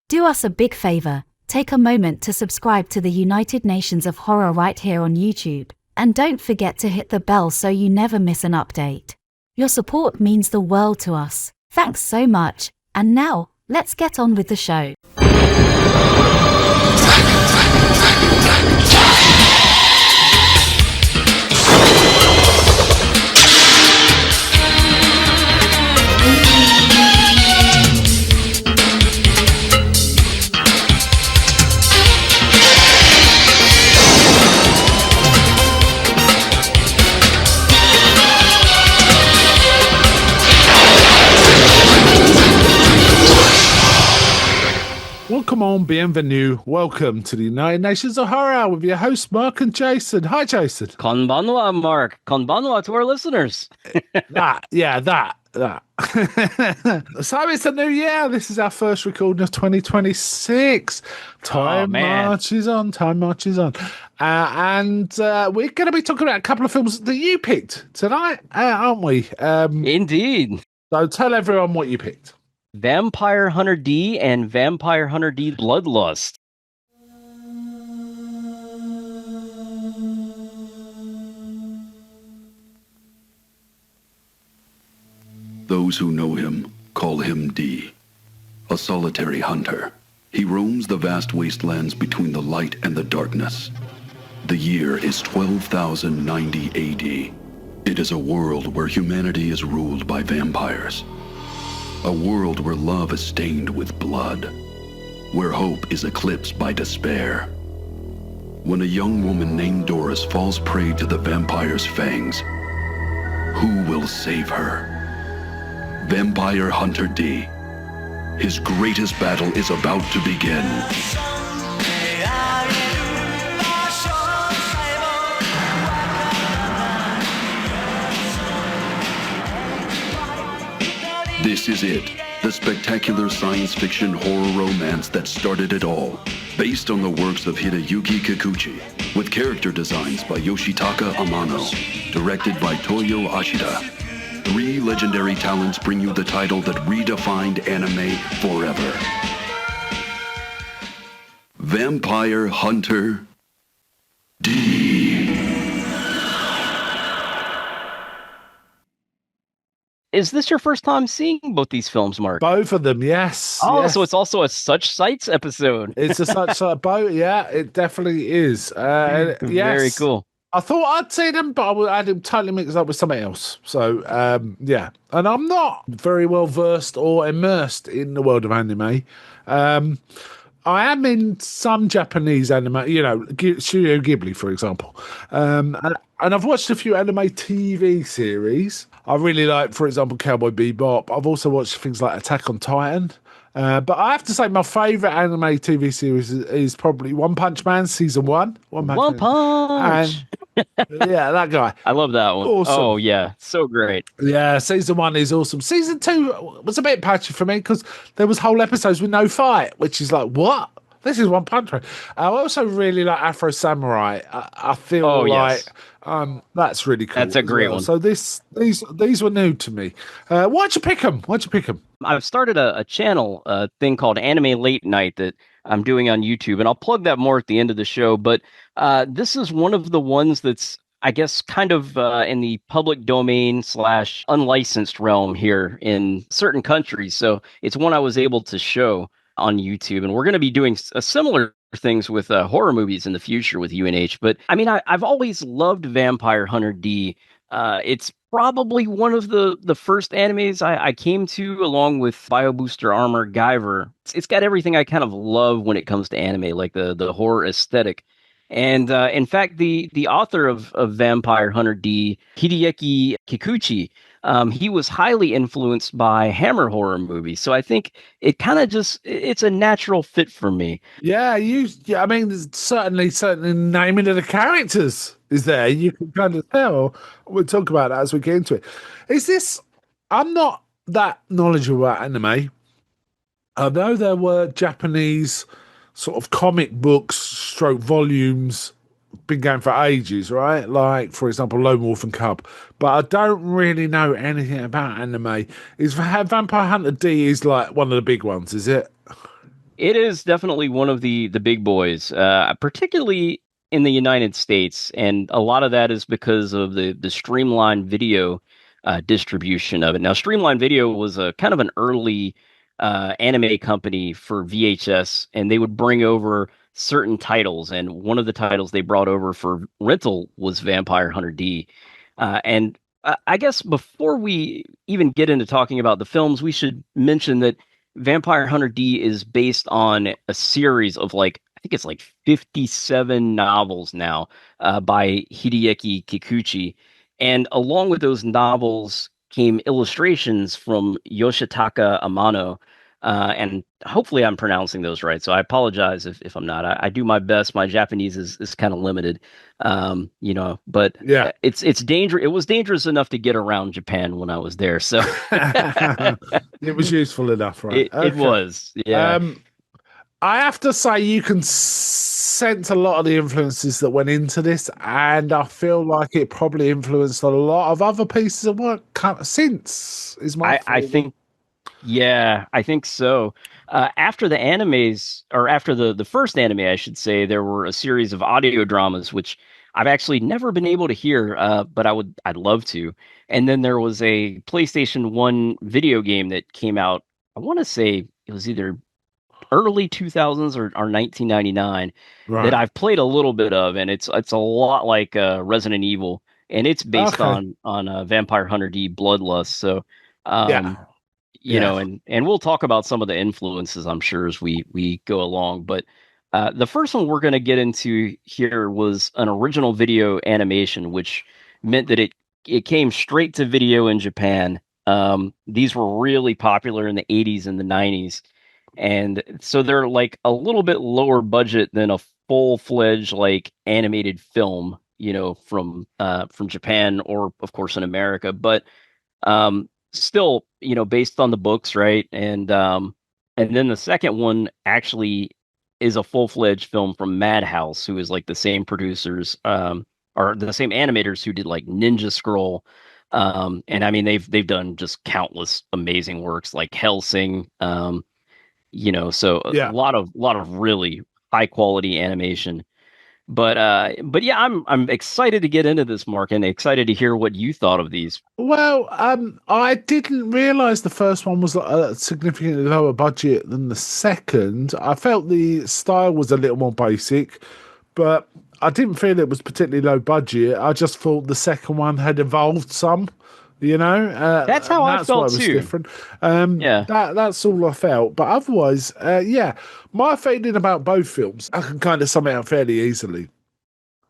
Do us a big favor, take a moment to subscribe to the United Nations of Horror right here on YouTube, and don't forget to hit the bell so you never miss an update. Your support means the world to us. Thanks so much, and now, let's get on with the show. Welcome on, bienvenue. Welcome to the United Nations of Horror with your hosts, Mark and Jason. Hi, Jason. Konbanwa, Mark. Konbanwa to our listeners. that. So it's a new year. This is our first recording of 2026. Time marches on. And we're going to be talking about a couple of films that you picked tonight, aren't we? Indeed. So tell everyone what you picked. Vampire Hunter D and Vampire Hunter D Bloodlust. Those who know him call him D, a solitary hunter. He roams the vast wastelands between the light and the darkness. The year is 12,090 AD. It is a world where humanity is ruled by vampires. A world where love is stained with blood, where hope is eclipsed by despair. When a young woman named Doris falls prey to the vampire's fangs, who will save her? Vampire Hunter D. His greatest battle is about to begin. This is it, the spectacular science fiction horror romance that started it all. Based on the works of Hideyuki Kikuchi, with character designs by Yoshitaka Amano, directed by Toyo Ashida. 3 legendary talents bring you the title that redefined anime forever. Vampire Hunter D. Is this your first time seeing both these films, Mark? Both of them, yes. Oh, yes. So it's also a Such Sights episode. It's a Such boat, yeah, it definitely is. Yes. Very cool. I thought I'd seen them, but I had them totally mixed up with something else. So, yeah. And I'm not very well versed or immersed in the world of anime. I am in some Japanese anime, Studio Ghibli, for example. And I've watched a few anime TV series. I really like, for example, Cowboy Bebop. I've also watched things like Attack on Titan. But I have to say my favourite anime TV series is probably One Punch Man Season 1. One Punch! And, yeah, that guy. I love that one. Awesome. Oh, yeah. So great. Yeah, Season 1 is awesome. Season 2 was a bit patchy for me because there was whole episodes with no fight, which is like, what? This is One Punch Man. I also really like Afro Samurai. I feel like that's really cool. That's a great one. So these were new to me. Why'd you pick them? I've started a channel, a thing called Anime Late Night that I'm doing on YouTube, and I'll plug that more at the end of the show. But this is one of the ones that's, I guess, kind of in the public domain / unlicensed realm here in certain countries. So it's one I was able to show on YouTube, and we're going to be doing a similar things with horror movies in the future with UNH. But I mean, I've always loved Vampire Hunter D. It's probably one of the first animes I came to, along with Bio Booster Armor Guyver. It's got everything I kind of love when it comes to anime, like the horror aesthetic. And in fact, the author of Vampire Hunter D, Hideyuki Kikuchi, he was highly influenced by Hammer horror movies. So I think it kind of it's a natural fit for me. Yeah, I mean, certainly naming of the characters is there. You can kind of tell. We'll talk about that as we get into it. I'm not that knowledgeable about anime. I know there were Japanese sort of comic books / volumes been going for ages, right? Like, for example, Lone Wolf and Cub. But I don't really know anything about anime. Is Vampire Hunter D is like one of the big ones, is it? It is definitely one of the big boys, particularly in the United States, and a lot of that is because of the streamlined video distribution of it. Now, Streamline Video was a kind of an early anime company for VHS, and they would bring over certain titles, and one of the titles they brought over for rental was Vampire Hunter D. And I guess before we even get into talking about the films, we should mention that Vampire Hunter D is based on a series of like I think it's like 57 novels now by Hideki Kikuchi, and along with those novels came illustrations from Yoshitaka Amano, and hopefully I'm pronouncing those right. So I apologize if I'm not. I do my best. My Japanese is kind of limited, but Yeah. it's danger. It was dangerous enough to get around Japan when I was there. So It was useful enough, right? it was, yeah. I have to say, you can sense a lot of the influences that went into this, and I feel like it probably influenced a lot of other pieces of work since. Is my I feeling. think, yeah, I think so. After the animes, or after the first anime, I should say, there were a series of audio dramas, which I've actually never been able to hear, but I'd love to. And then there was a PlayStation 1 video game that came out. I want to say it was either early 2000s or 1999 that Right. I've played a little bit of, and it's a lot like Resident Evil, and it's based Okay. on Vampire Hunter D Bloodlust. So, Yeah. um, Yeah. and we'll talk about some of the influences, I'm sure, as we go along. But the first one we're going to get into here was an original video animation, which meant that it came straight to video in Japan. These were really popular in the 80s and the 90s, and so they're like a little bit lower budget than a full-fledged like animated film, from Japan or of course in America, but still, based on the books, right? And then the second one actually is a full-fledged film from Madhouse, who is like the same producers, or the same animators who did like Ninja Scroll. And I mean they've done just countless amazing works like Hellsing, so a Yeah. lot of really high quality animation. But yeah, I'm excited to get into this, Mark, and excited to hear what you thought of these. Well, I didn't realize the first one was a significantly lower budget than the second. I felt the style was a little more basic, but I didn't feel it was particularly low budget. I just thought the second one had evolved some, That's how and I that's why felt it was too. different. Yeah. That's all I felt. But otherwise, yeah, my feeling about both films, I can kind of sum it up fairly easily.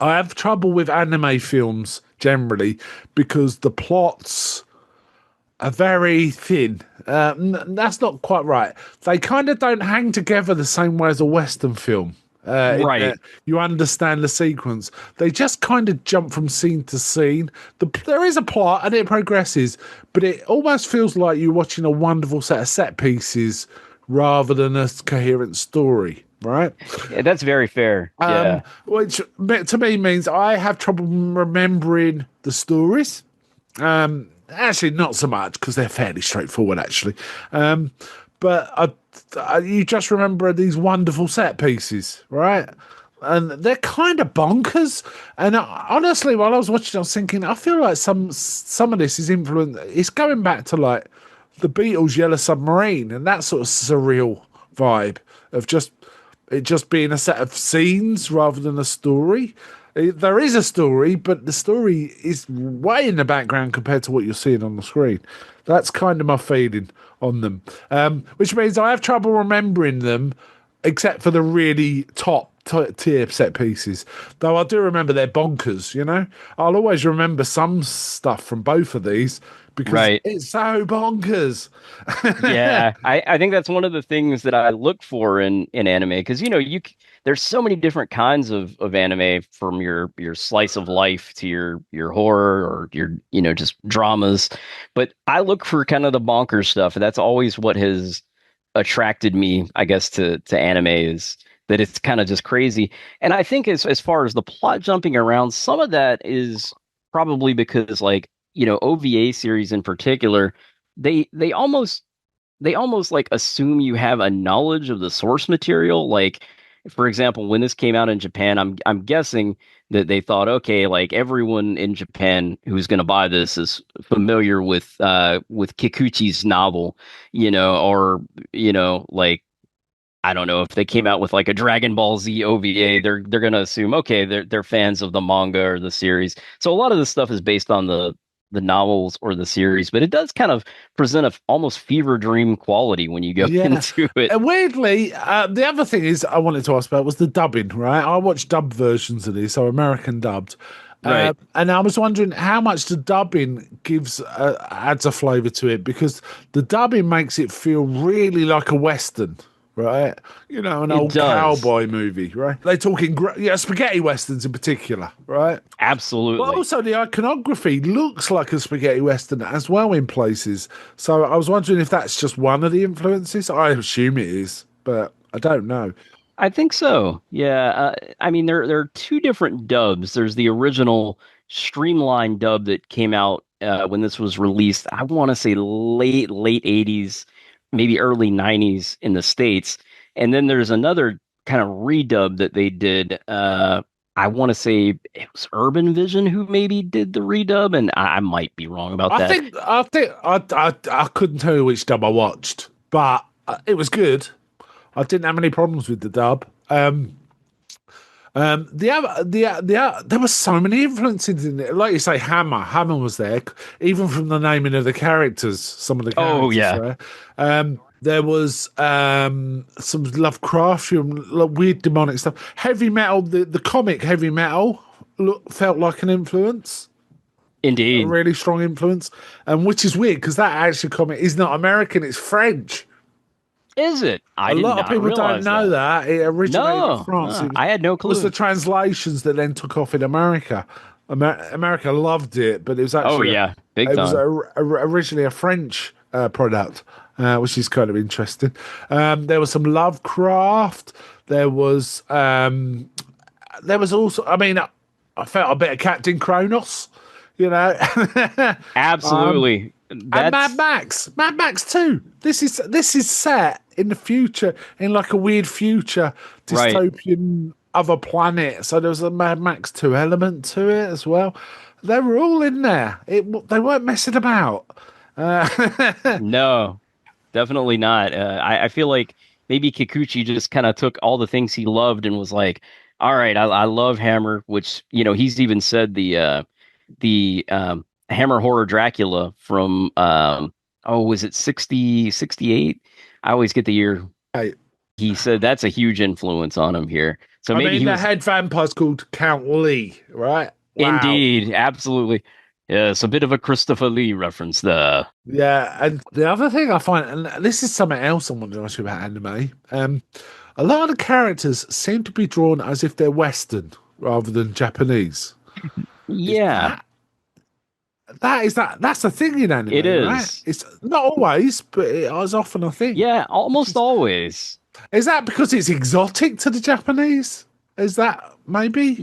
I have trouble with anime films generally because the plots are very thin. That's not quite right. They kind of don't hang together the same way as a Western film. Right. You understand the sequence. They just kind of jump from scene to scene. There is a plot and it progresses, but it almost feels like you're watching a wonderful set of set pieces rather than a coherent story, right? Yeah, that's very fair. Yeah. Which to me means I have trouble remembering the stories. Actually, not so much because they're fairly straightforward, actually. But you just remember these wonderful set pieces, right? And they're kind of bonkers. And honestly, while I was watching, I was thinking, I feel like some of this is influenced. It's going back to like the Beatles' Yellow Submarine and that sort of surreal vibe of it just being a set of scenes rather than a story. There is a story, but the story is way in the background compared to what you're seeing on the screen. That's kind of my feeling on them, which means I have trouble remembering them, except for the really top tier set pieces. Though I do remember they're bonkers, I'll always remember some stuff from both of these because Right. it's so bonkers. Yeah, I think that's one of the things that I look for in anime, because there's so many different kinds of anime, from your slice of life to your horror, or your just dramas, but I look for kind of the bonkers stuff, and that's always what has attracted me, I guess, to anime, is that it's kind of just crazy. And I think as far as the plot jumping around, some of that is probably because, like, OVA series in particular, they almost they almost like assume you have a knowledge of the source material. Like, for example, when this came out in Japan, I'm guessing that they thought, okay, like everyone in Japan who's going to buy this is familiar with Kikuchi's novel, or like I don't know if they came out with like a Dragon Ball Z OVA, they're gonna assume okay, they're fans of the manga or the series. So a lot of this stuff is based on the novels or the series, but it does kind of present a almost fever dream quality when you go Yeah. into it. And weirdly, the other thing is I wanted to ask about was the dubbing, right? I watched dubbed versions of this, so American dubbed. Right. And I was wondering how much the dubbing adds a flavour to it, because the dubbing makes it feel really like a Western, right? An It old does. cowboy movie, right? They're talking, spaghetti westerns in particular, right? But Absolutely. also the iconography looks like a spaghetti western as well in places. So I was wondering if that's just one of the influences. I assume it is, but I don't know. I think so. Yeah. I mean, there are two different dubs. There's the original streamlined dub that came out when this was released. I want to say late 80s, maybe early 90s in the States. And then there's another kind of redub that they did. I want to say it was Urban Vision who maybe did the redub, and I might be wrong about that. I couldn't tell you which dub I watched, but it was good. I didn't have any problems with the dub. There were so many influences in it. Like you say, Hammer was there, even from the naming of the characters. Some of the Oh characters yeah, there. There was some Lovecraftian, weird demonic stuff. Heavy metal, the comic Heavy Metal felt like an influence, a indeed. really strong influence, and which is weird because that actual comic is not American; it's French. Is it? I A did lot of not people don't realize know that. that. It originated in No, France. It I had no was the clue. translations that then took off in America. America loved it, but it was Oh actually yeah, big it was time. originally a French product, which is kind of interesting. There was some Lovecraft. There was also. I mean, I felt a bit of Captain Kronos, you know. Absolutely. And Mad That's Max, Mad Max 2. This is set in the future, in like a weird future right. dystopian other planet. So there was a Mad Max 2 element to it as well. They were all in there. They weren't messing about. No, definitely not. I feel like maybe Kikuchi just kind of took all the things he loved and was like, all right, I love Hammer, which, he's even said the Hammer Horror Dracula from oh, was it 68? I always get the year. Hey, He said that's a huge influence on him here. So I maybe mean, he the was head vampire's called Count Lee, right? Wow. indeed, absolutely. Yes, a bit of a Christopher Lee reference there. Yeah, and the other thing I find, and this is something else I want to ask you about anime, a lot of the characters seem to be drawn as if they're Western rather than Japanese. Is Yeah, that's the thing in it anime, right? is. It's not always, but it is often a thing. Yeah, almost always. Is that because it's exotic to the Japanese? Is that maybe?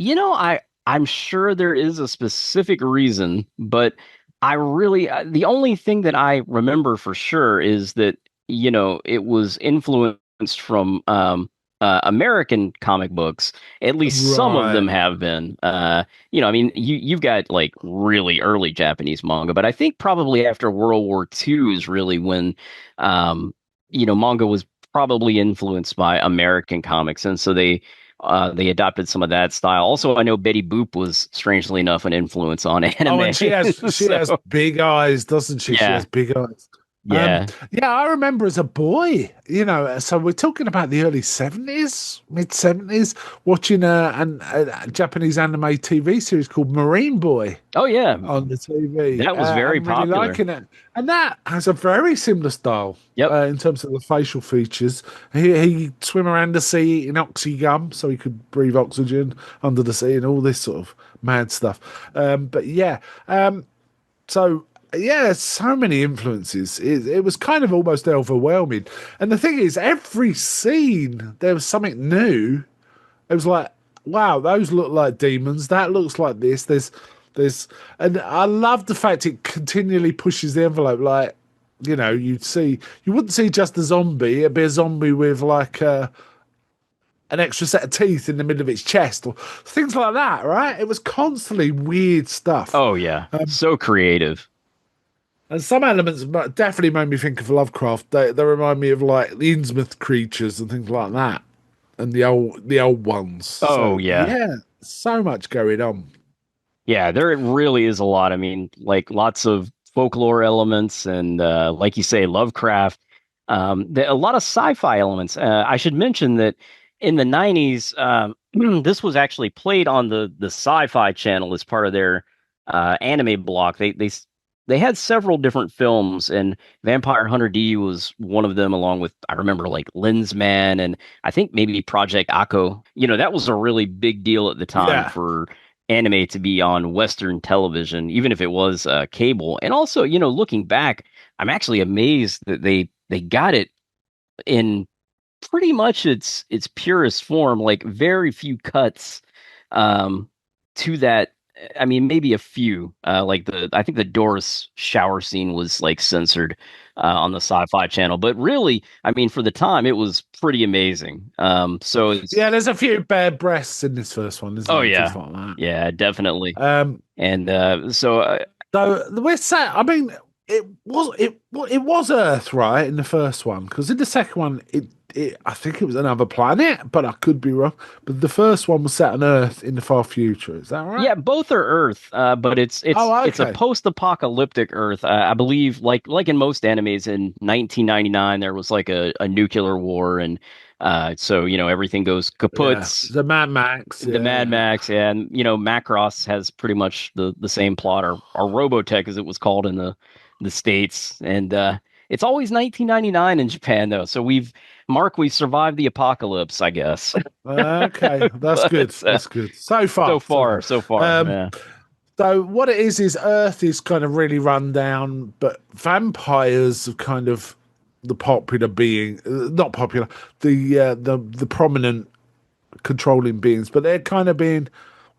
I'm sure there is a specific reason, but I really the only thing that I remember for sure is that it was influenced from American comic books. At least some of them Right. have been. I mean, you've got like really early Japanese manga, but I think probably after World War II is really when manga was probably influenced by American comics, and so they adopted some of that style. Also, I know Betty Boop was strangely enough an influence on Oh, anime. and she has So big eyes, doesn't she? She has yeah, big eyes. yeah. Yeah, I remember as a boy, so we're talking about the early 70s, mid 70s, watching a Japanese anime TV series called Marine Boy Oh yeah, on the TV. that was very I'm really popular. liking it. And that has a very similar style Yep. in terms of the facial features. He swim around the sea eating oxy gum so he could breathe oxygen under the sea and all this sort of mad stuff. But yeah, so yeah, there's so many influences. It was kind of almost overwhelming. And the thing is, every scene there was something new. It was like, wow, those look like demons. That looks like this. And I love the fact it continually pushes the envelope. Like, you know, you wouldn't see just a zombie. It'd be a zombie with like an extra set of teeth in the middle of its chest or things like that, right? It was constantly weird stuff. Oh yeah, so creative. And some elements definitely made me think of Lovecraft. They remind me of like the Innsmouth creatures and things like that, and the old ones. Oh So yeah. yeah, so much going on. Yeah, there really is a lot. I mean, like lots of folklore elements and like you say, Lovecraft. A lot of sci-fi elements. I should mention that in the 90s, this was actually played on the Sci-Fi Channel as part of their anime block. They had several different films, and Vampire Hunter D was one of them, along with I remember like Lensman and I think maybe Project Akko. You know, that was a really big deal at the time Yeah, for anime to be on Western television, even if it was cable. And also, you know, looking back, I'm actually amazed that they got it in pretty much its purest form, like very few cuts um to that. I mean, maybe a few. Like I think the Doris shower scene was like censored on the Sci-Fi Channel, but really, I mean, for the time, it was pretty amazing. So it's yeah. There's a few bare breasts in this first one, isn't oh there? Things yeah, like that. yeah, definitely. Um, And so so we're set. I mean, it was Earth, right, in the first one, because in the second one, I think it was another planet, but I could be wrong. But the first one was set on Earth in the far future. Is that right? yeah, both are Earth, but Oh, it's a okay. post-apocalyptic Earth. I believe, like in most animes, in 1999 there was like a nuclear war, and so you know everything goes Yeah, kaput. the Mad Max. The Mad Yeah, Max, yeah, and you know Macross has pretty much the same plot, or Robotech as it was called in the States, and it's always 1999 in Japan though. So we've survived the apocalypse, I guess. okay, that's good. But That's good. So so far, so far. far, so far, Um, yeah. so what it is Earth is kind of really run down, but vampires are kind of the popular being, not popular, the prominent controlling beings, but they're kind of being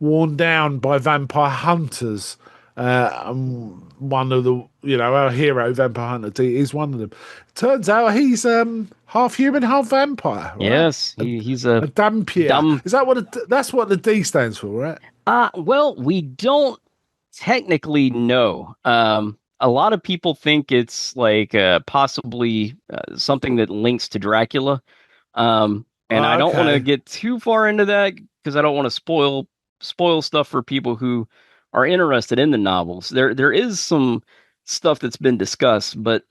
worn down by vampire hunters. One of the, our hero, Vampire Hunter D, is one of them. Turns out he's half human, half vampire, right? Yes, he's A a Dampier. dumb. Is that that's what the D stands for, right? Well, we don't technically know. A lot of people think it's like possibly something that links to Dracula. And I don't want to Okay. get too far into that because I don't want to spoil stuff for people who are interested in the novels. There is some stuff that's been discussed, but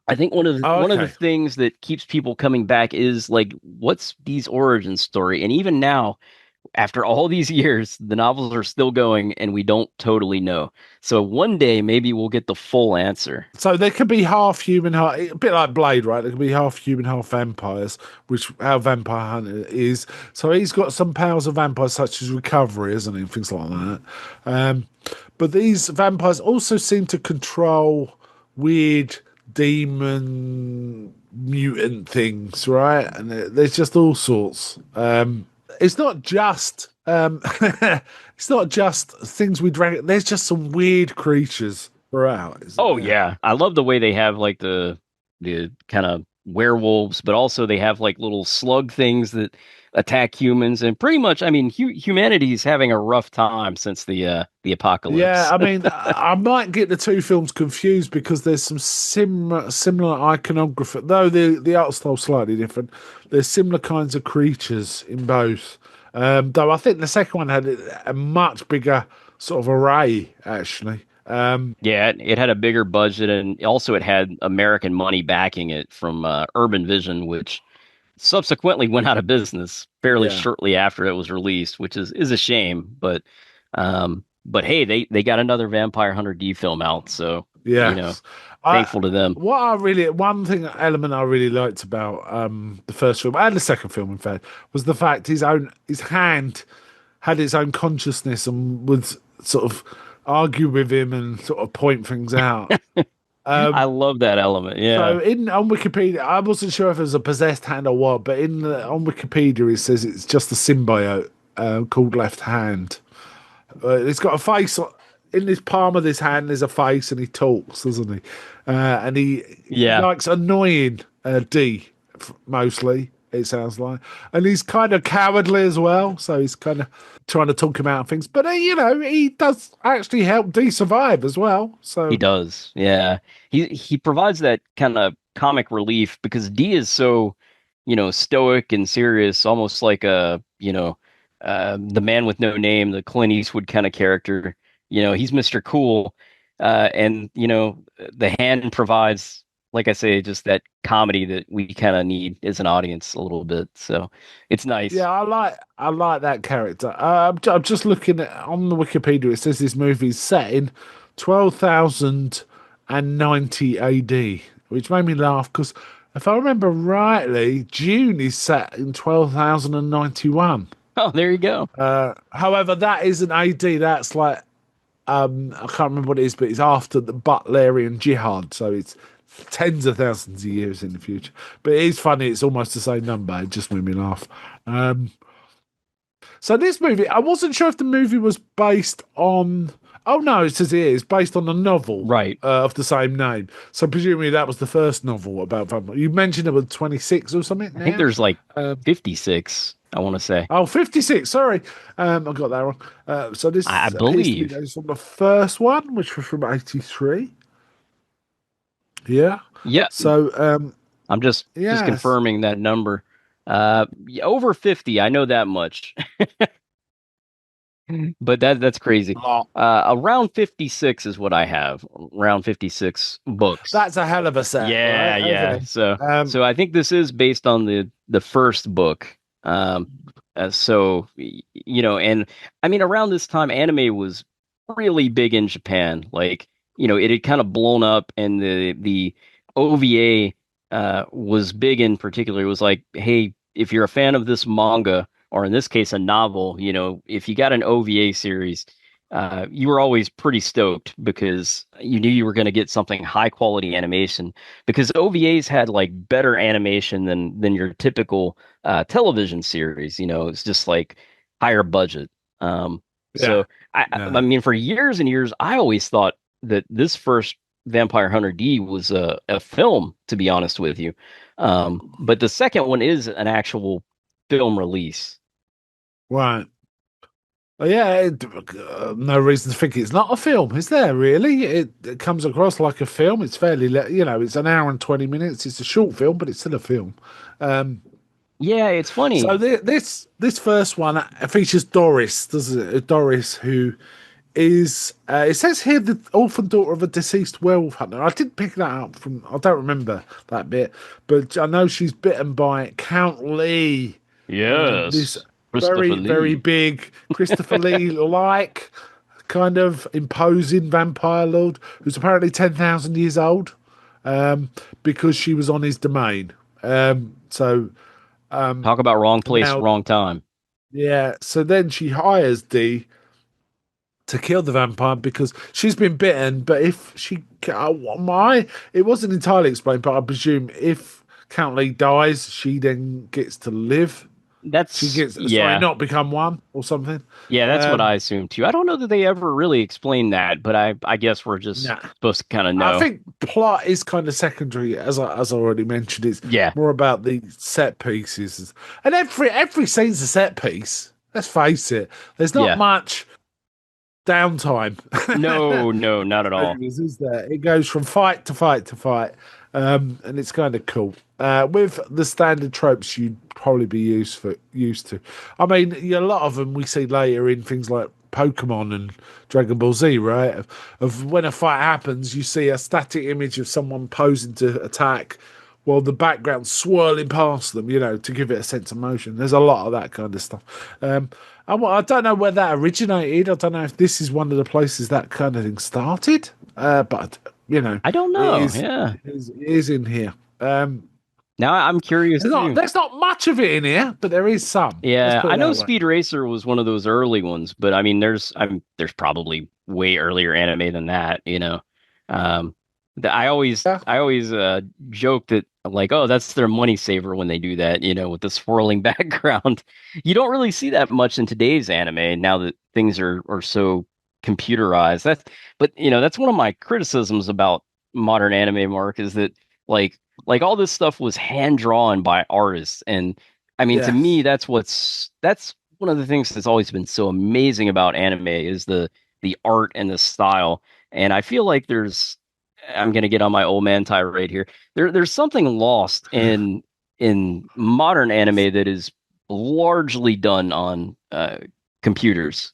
I think Oh, one of the okay. things that keeps people coming back is like, what's Dee's origin story? And even now, after all these years, the novels are still going, and we don't totally know. So one day, maybe we'll get the full answer. So they could be half human, a bit like Blade, right? They could be half human, half vampires, which how Vampire Hunter is. So he's got some powers of vampires, such as recovery, isn't he? Things like that. Um, but these vampires also seem to control weird demon mutant things, right? And there's just all sorts. It's not just it's not just things we drag. There's just some weird creatures throughout, isn't Oh there? yeah, I love the way they have like the kind of werewolves, but also they have like little slug things that attack humans, and pretty much, I mean, humanity's having a rough time since the Yeah, apocalypse. I mean, I might get the two films confused because there's some similar iconography, though the art style's slightly different. There's similar kinds of creatures in both. Though I think the second one had a much bigger sort of array, actually. Yeah, it had a bigger budget, and also it had American money backing it from Urban Vision, which subsequently went out of business fairly Yeah. shortly after it was released, which is a shame. But hey, they got another Vampire Hunter D film out, so you know, Yes. I thankful to them. one thing element I really liked about the first film and the second film, in fact, was the fact his hand had its own consciousness and would sort of argue with him and sort of point things out. I love that element. So Yeah. on Wikipedia, I wasn't sure if it was a possessed hand or what, but on Wikipedia it says it's just a symbiote called Left Hand. It's got a face. in this palm of his hand there's a face, and he talks, doesn't he? And he Yeah. likes annoying D mostly. It sounds like, and he's kind of cowardly as well. So he's kind of trying to talk him out of things, but he does actually help D survive as well. He So does. Yeah. He provides that kind of comic relief because D is so, stoic and serious, almost like the man with no name, the Clint Eastwood kind of character. He's Mr. Cool. And the hand provides, like I say, just that comedy that we kind of need as an audience a little bit. So it's nice. yeah, I like that character. I'm just looking at on the Wikipedia. It says this movie is set in 12,090 AD, which made me laugh because if I remember rightly, June is set in 12,091. Oh, there you go. However, that isn't AD. That's like I can't remember what it is, but it's after the Butlerian Jihad, so it's tens of thousands of years in the future. But it is funny; it's almost the same number. It just made me laugh. So this movie, I wasn't sure if the movie was based on. Oh no, it says it is based on a novel, Right. of the same name. So presumably that was the first novel about vampires. You mentioned it was 26 or something. I think there's like 56, I want to say. Oh, 56. Sorry. I got that wrong. So this I appears to be believe. based on the first one, which was from 83. Yeah. Yeah. So, I'm just yes. confirming that number. Yeah, over 50, I know that much. But that's crazy. Around 56 is what I have. Around 56 books. That's a hell of a set. Yeah, right? yeah. So I think this is based on the first book. And I mean, around this time, anime was really big in Japan. Like, it had kind of blown up, and the OVA was big in particular. It was like, hey, if you're a fan of this manga, or in this case, a novel, if you got an OVA series, you were always pretty stoked because you knew you were going to get something high quality animation, because OVAs had like better animation than your typical television series. It's just like higher budget. So I mean, for years and years, I always thought that this first Vampire Hunter D was a film, to be honest with you. But the second one is an actual film release. Right. Oh, yeah, no reason to think it's not a film, is there, really? It comes across like a film. It's fairly, it's an hour and 20 minutes. It's a short film, but it's still a film. Yeah, it's funny. So this first one features Doris, doesn't it? Doris, who is, it says here, the orphan daughter of a deceased werewolf hunter. I did pick that up from, I don't remember that bit, but I know she's bitten by Count Lee. Yes. This very, very big Christopher Lee-like kind of imposing vampire lord who's apparently 10,000 years old, because she was on his domain. Talk about wrong place, wrong time. Yeah. So then she hires Dee to kill the vampire because she's been bitten. But if she, it wasn't entirely explained, but I presume if Count Lee dies, she then gets to live. Not become one or something. Yeah, that's what I assumed too. I don't know that they ever really explained that, but I guess we're just supposed to kind of know. I think plot is kind of secondary, as I already mentioned. It's more about the set pieces, and every scene's a set piece. Let's face it. There's not much downtime. No, not at all. Is there? It goes from fight to fight to fight, and it's kind of cool. With the standard tropes you'd probably be used to. I mean, a lot of them we see later in things like Pokemon and Dragon Ball Z, right? Of when a fight happens, you see a static image of someone posing to attack while the background's swirling past them, to give it a sense of motion. There's a lot of that kind of stuff. I don't know where that originated. I don't know if this is one of the places that kind of thing started. But, I don't know. It is in here. Now I'm curious. There's not much of it in here, but there is some. Yeah, I know Speed Racer was one of those early ones, but I mean, there's probably way earlier anime than that. I always joke that, like, oh, that's their money saver when they do that. With the swirling background. You don't really see that much in today's anime now that things are so computerized. But that's one of my criticisms about modern anime, Mark, is that like all this stuff was hand drawn by artists, and I mean, to me, Yes. that's one of the things that's always been so amazing about anime is the art and the style. And I feel like I'm gonna get on my old man tirade here. There's something lost in modern anime that is largely done on computers,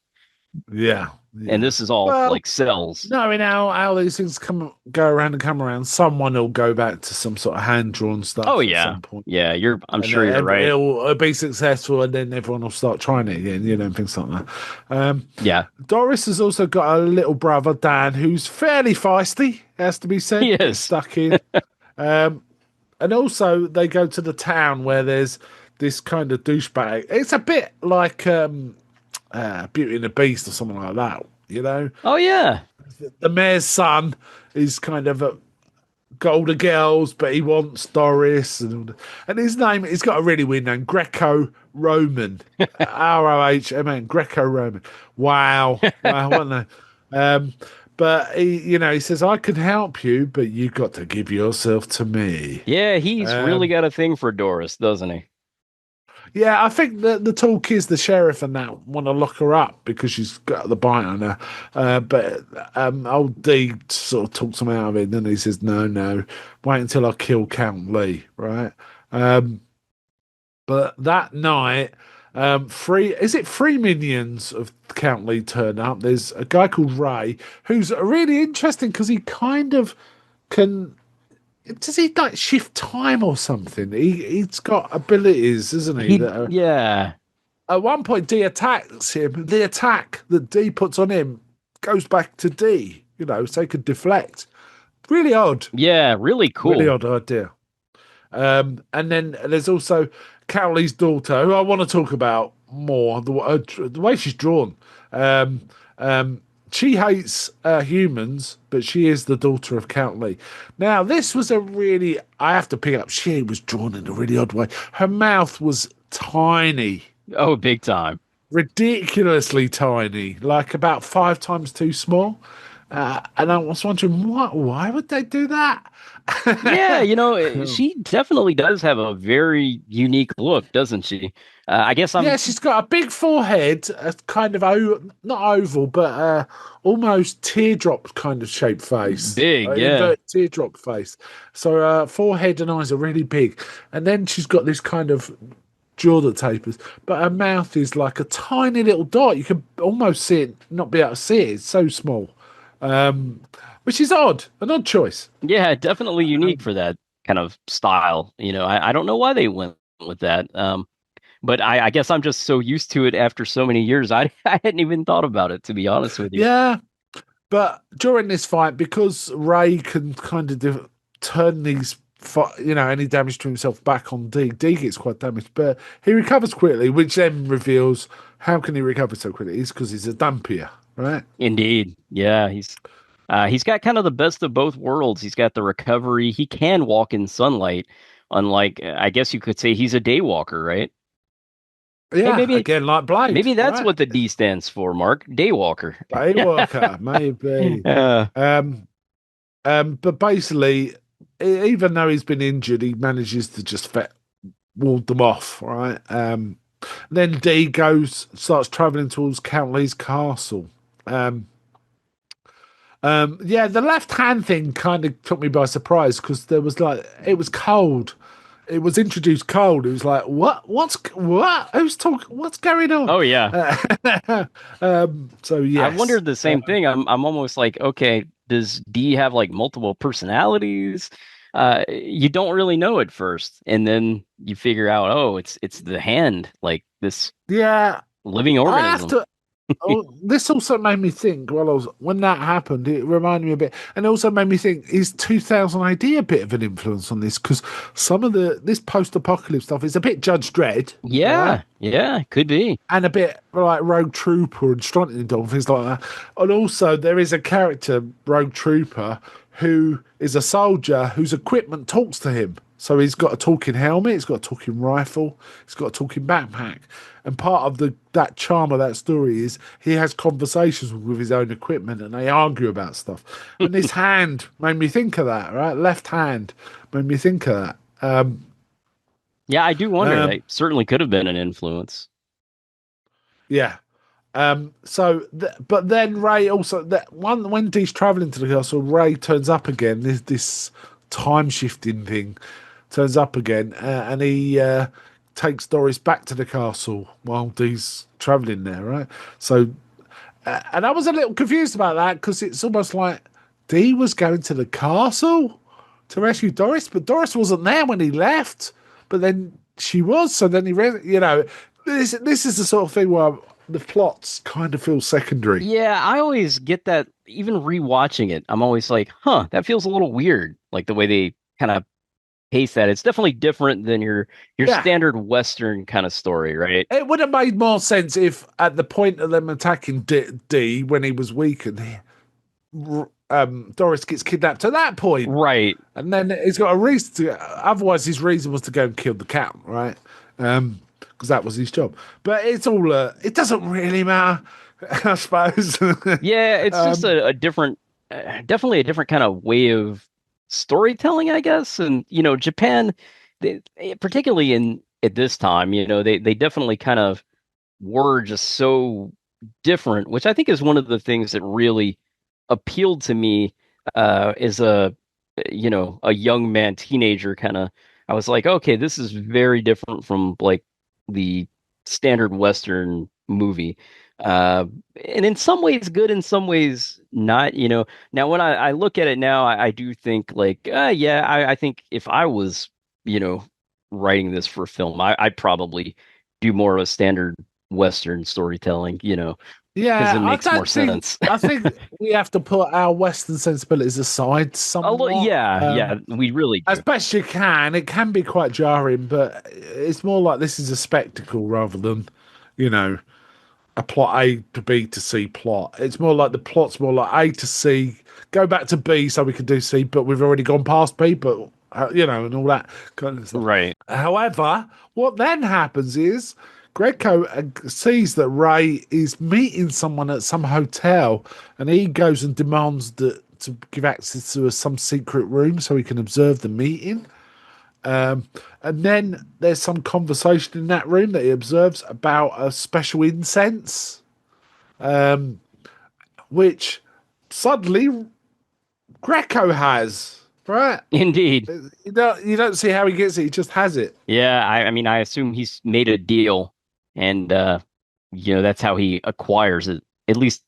Yeah. and Yeah. this is all Well, like cells. knowing how these things go around and come around, someone will go back to some sort of hand drawn Oh stuff at yeah, some point. yeah. I'm And sure you're right. it'll be successful, and then everyone will start trying it again, and things like that. Yeah, Doris has also got a little brother, Dan, who's fairly feisty, has to be said. he Gets is. stuck in. And also, they go to the town where there's this kind of douchebag. It's a bit like Beauty and the Beast or something like that, Oh yeah, The mayor's son is kind of got all the girls, but he wants Doris, and his name, he's got a really weird name, Greco-Roman, Rohman, Greco-Roman. Wow, what a name. But he says, I can help you, but you got to give yourself to me. yeah. He's really got a thing for Doris, doesn't he? Yeah, I think the talk is the sheriff and that want to lock her up because she's got the bite on her. But old D sort of talks him out of it, and then he says, no, wait until I kill Count Lee, right? But that night, three minions of Count Lee turn up. There's a guy called Ray who's really interesting because he kind of can. Does he like shift time or something? He's got abilities, isn't he? Yeah. At one point, D attacks him. The attack that D puts on him goes back to D. So he could deflect. Really odd. Yeah, really cool. Really odd idea. And then there's also Cowley's daughter, who I want to talk about more. The way she's drawn. She hates humans, but she is the daughter of Count Lee. Now, this was I have to pick it up, she was drawn in a really odd way. Her mouth was tiny. Oh, big time. Ridiculously tiny, like about 5 times too small. And I was wondering, why would they do that? Yeah, she definitely does have a very unique look, doesn't she? I guess Yeah, she's got a big forehead, a kind of not oval, but almost teardrop kind of shaped face. Big, yeah. Inverted teardrop face. So her forehead and eyes are really big. And then she's got this kind of jaw that tapers, but her mouth is like a tiny little dot. You can almost see it, not be able to see it. It's so small. Which is an odd choice. Yeah, definitely unique for that kind of style. I don't know why they went with that. But I guess I'm just so used to it after so many years. I hadn't even thought about it, to be honest with you. Yeah, but during this fight, because Ray can kind of turn these, any damage to himself back on D. D gets quite damaged, but he recovers quickly, which then reveals how can he recover so quickly? It's because he's a Dampier, right? Indeed. Yeah, he's got kind of the best of both worlds. He's got the recovery. He can walk in sunlight, unlike, I guess you could say he's a daywalker, right? Yeah, hey, maybe, again, like Blade. Maybe that's right? what the D stands for, Mark. Daywalker. Daywalker, maybe. But basically, even though he's been injured, he manages to just ward them off, right? Then D starts traveling towards Count Lee's castle. The left hand thing kind of took me by surprise because it was cold. It was introduced cold. It was like, what? Who's talking? What's going on? Oh yeah. So yeah, I wondered the same thing. I'm almost like, okay, does D have like multiple personalities? You don't really know at first, and then you figure out, oh, it's the hand, like this living organism. This also made me think. When that happened, it reminded me a bit, and it also made me think: is 2000 AD a bit of an influence on this? Because some of this post-apocalypse stuff is a bit Judge Dredd. Yeah, could be, and a bit like Rogue Trooper and Strontium Dog, things like that. And also, there is a character, Rogue Trooper, who is a soldier whose equipment talks to him. So he's got a talking helmet, he's got a talking rifle, he's got a talking backpack. And part of that charm of that story is he has conversations with his own equipment and they argue about stuff. And this hand made me think of that, right? Left hand made me think of that. Yeah, I do wonder. That certainly could have been an influence. Yeah. But then Ray also when Dee's traveling to the castle, Ray turns up again. There's this time shifting thing turns up again, and he takes Doris back to the castle while Dee's traveling there, right? So, and I was a little confused about that because it's almost like Dee was going to the castle to rescue Doris, but Doris wasn't there when he left. But then she was, so then this is the sort of thing where the plots kind of feel secondary. Yeah, I always get that. Even rewatching it, I'm always like, huh, that feels a little weird. Like the way they kind of pace that. It's definitely different than your standard Western kind of story, right? It would have made more sense if at the point of them attacking Dee when he was weakened, Doris gets kidnapped at that point. Right. And then he's got a reason otherwise his reason was to go and kill the cat, right? Because that was his job. But it's all it doesn't really matter, I suppose. Yeah, it's just a different, definitely a different kind of way of storytelling, I guess. And Japan, particularly at this time, they definitely kind of were just so different, which I think is one of the things that really appealed to me as a young man, teenager kind of. I was like, okay, this is very different from like the standard Western movie. And in some ways good, in some ways not, Now, when I look at it now, I do think like, I think if I was, writing this for film, I'd probably do more of a standard Western storytelling, Yeah, because it makes more sense. I think we have to put our Western sensibilities aside somewhat. We really do. As best you can. It can be quite jarring, but it's more like this is a spectacle rather than, a plot A to B to C plot. It's more like the plot's more like A to C, go back to B so we can do C, but we've already gone past B, but, and all that kind of stuff. Right. However, what then happens is Greco sees that Ray is meeting someone at some hotel, and he goes and demands to give access to some secret room so he can observe the meeting. And then there's some conversation in that room that he observes about a special incense, which suddenly Greco has, right? Indeed. You don't see how he gets it; he just has it. Yeah, I mean, I assume he's made a deal, and that's how he acquires it. At least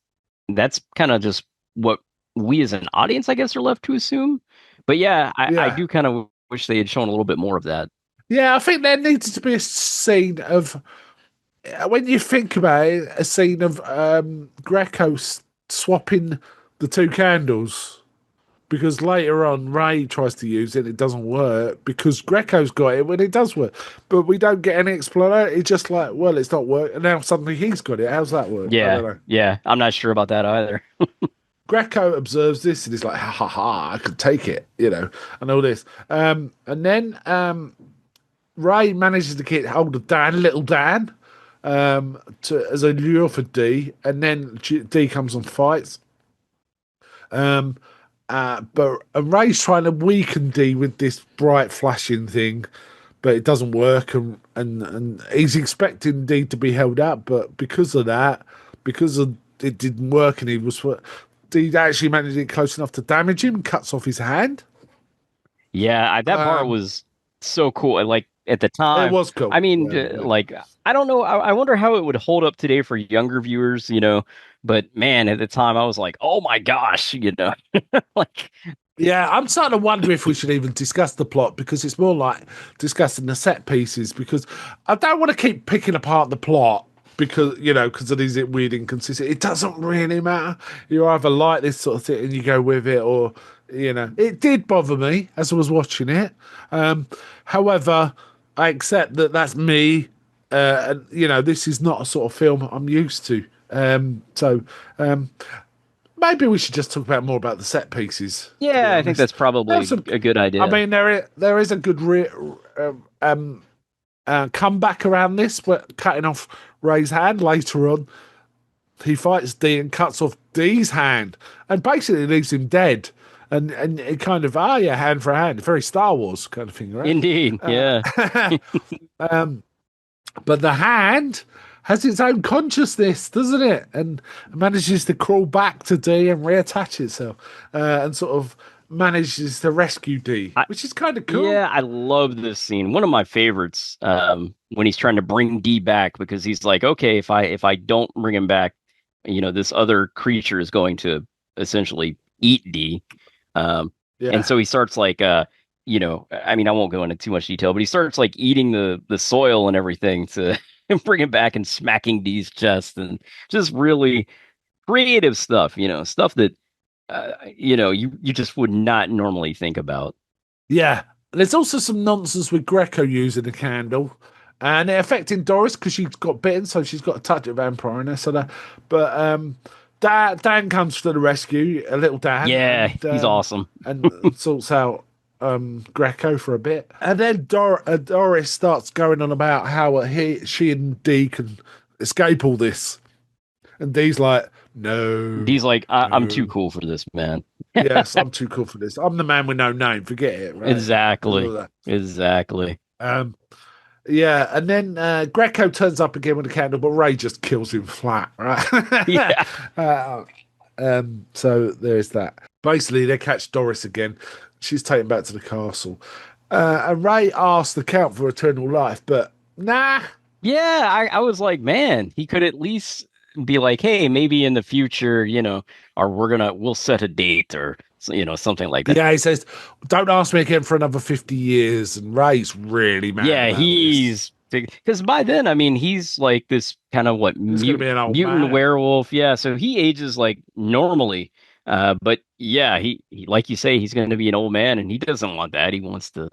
that's kind of just what we as an audience, I guess, are left to assume. But I do kind of wish they had shown a little bit more of that. Yeah, I think there needed to be a scene of, when you think about it, a scene of Greco swapping the two candles, because later on Ray tries to use it, it doesn't work because Greco's got it when it does work, but we don't get any explanation. It's just like, well, it's not working, and now suddenly he's got it. How's that work? I don't know. Yeah, I'm not sure about that either. Greco observes this and he's like, ha ha ha, I could take it, and all this. And then Ray manages to get hold of little Dan, as a lure for Dee, and then Dee comes and fights. But Ray's trying to weaken Dee with this bright flashing thing, but it doesn't work, and he's expecting Dee to be held up, but because of it didn't work, and Dee actually managed to get close enough to damage him, cuts off his hand. Yeah, that part was so cool. Like at the time, it was cool. I mean, like I don't know. I wonder how it would hold up today for younger viewers. But man, at the time, I was like, oh my gosh, like. Yeah, I'm starting to wonder if we should even discuss the plot, because it's more like discussing the set pieces, because I don't want to keep picking apart the plot. Because, because of these weird inconsistencies. It doesn't really matter. You either like this sort of thing and you go with it, or, it did bother me as I was watching it. However, I accept that that's me. And, this is not a sort of film I'm used to. maybe we should just talk about more about the set pieces. to be Yeah, I think honest. that's probably There's some- a good idea. I mean, there is a good comeback around this, but cutting off Ray's hand later on. He fights D and cuts off D's hand and basically leaves him dead. And it kind of, hand for hand. Very Star Wars kind of thing, right? Indeed, yeah. But the hand has its own consciousness, doesn't it? And manages to crawl back to D and reattach itself and sort of manages to rescue D, which is kind of cool. Yeah, I love this scene. One of my favorites when he's trying to bring D back because he's like, okay, if I don't bring him back, this other creature is going to essentially eat D. And so he starts like, I won't go into too much detail, but he starts like eating the soil and everything to bring him back and smacking D's chest and just really creative stuff, stuff that, you just would not normally think about. Yeah. There's also some nonsense with Greco using the candle and it affecting Doris because she's got bitten, so she's got a touch of vampire in her. So but Dan comes to the rescue, a little Dan. Yeah, he's awesome. And sorts out Greco for a bit. And then Doris starts going on about how she and D can escape all this. And D's like, no. D's like, I'm too cool for this, man. Yes, I'm too cool for this. I'm the man with no name. Forget it. Right? Exactly. Yeah, and then Greco turns up again with a candle, but Ray just kills him flat, right? Yeah. So there's that. Basically, they catch Doris again. She's taken back to the castle. And Ray asks the Count for eternal life, but nah. Yeah, I was like, man, he could at least be like, hey, maybe in the future, or we'll set a date or, something like that. Yeah, he says, don't ask me again for another 50 years. And Ray's really mad. Yeah, he's because by then, I mean, he's like this kind of mutant werewolf. Yeah, so he ages like normally. But yeah, he like you say, he's going to be an old man, and he doesn't want that. He wants to,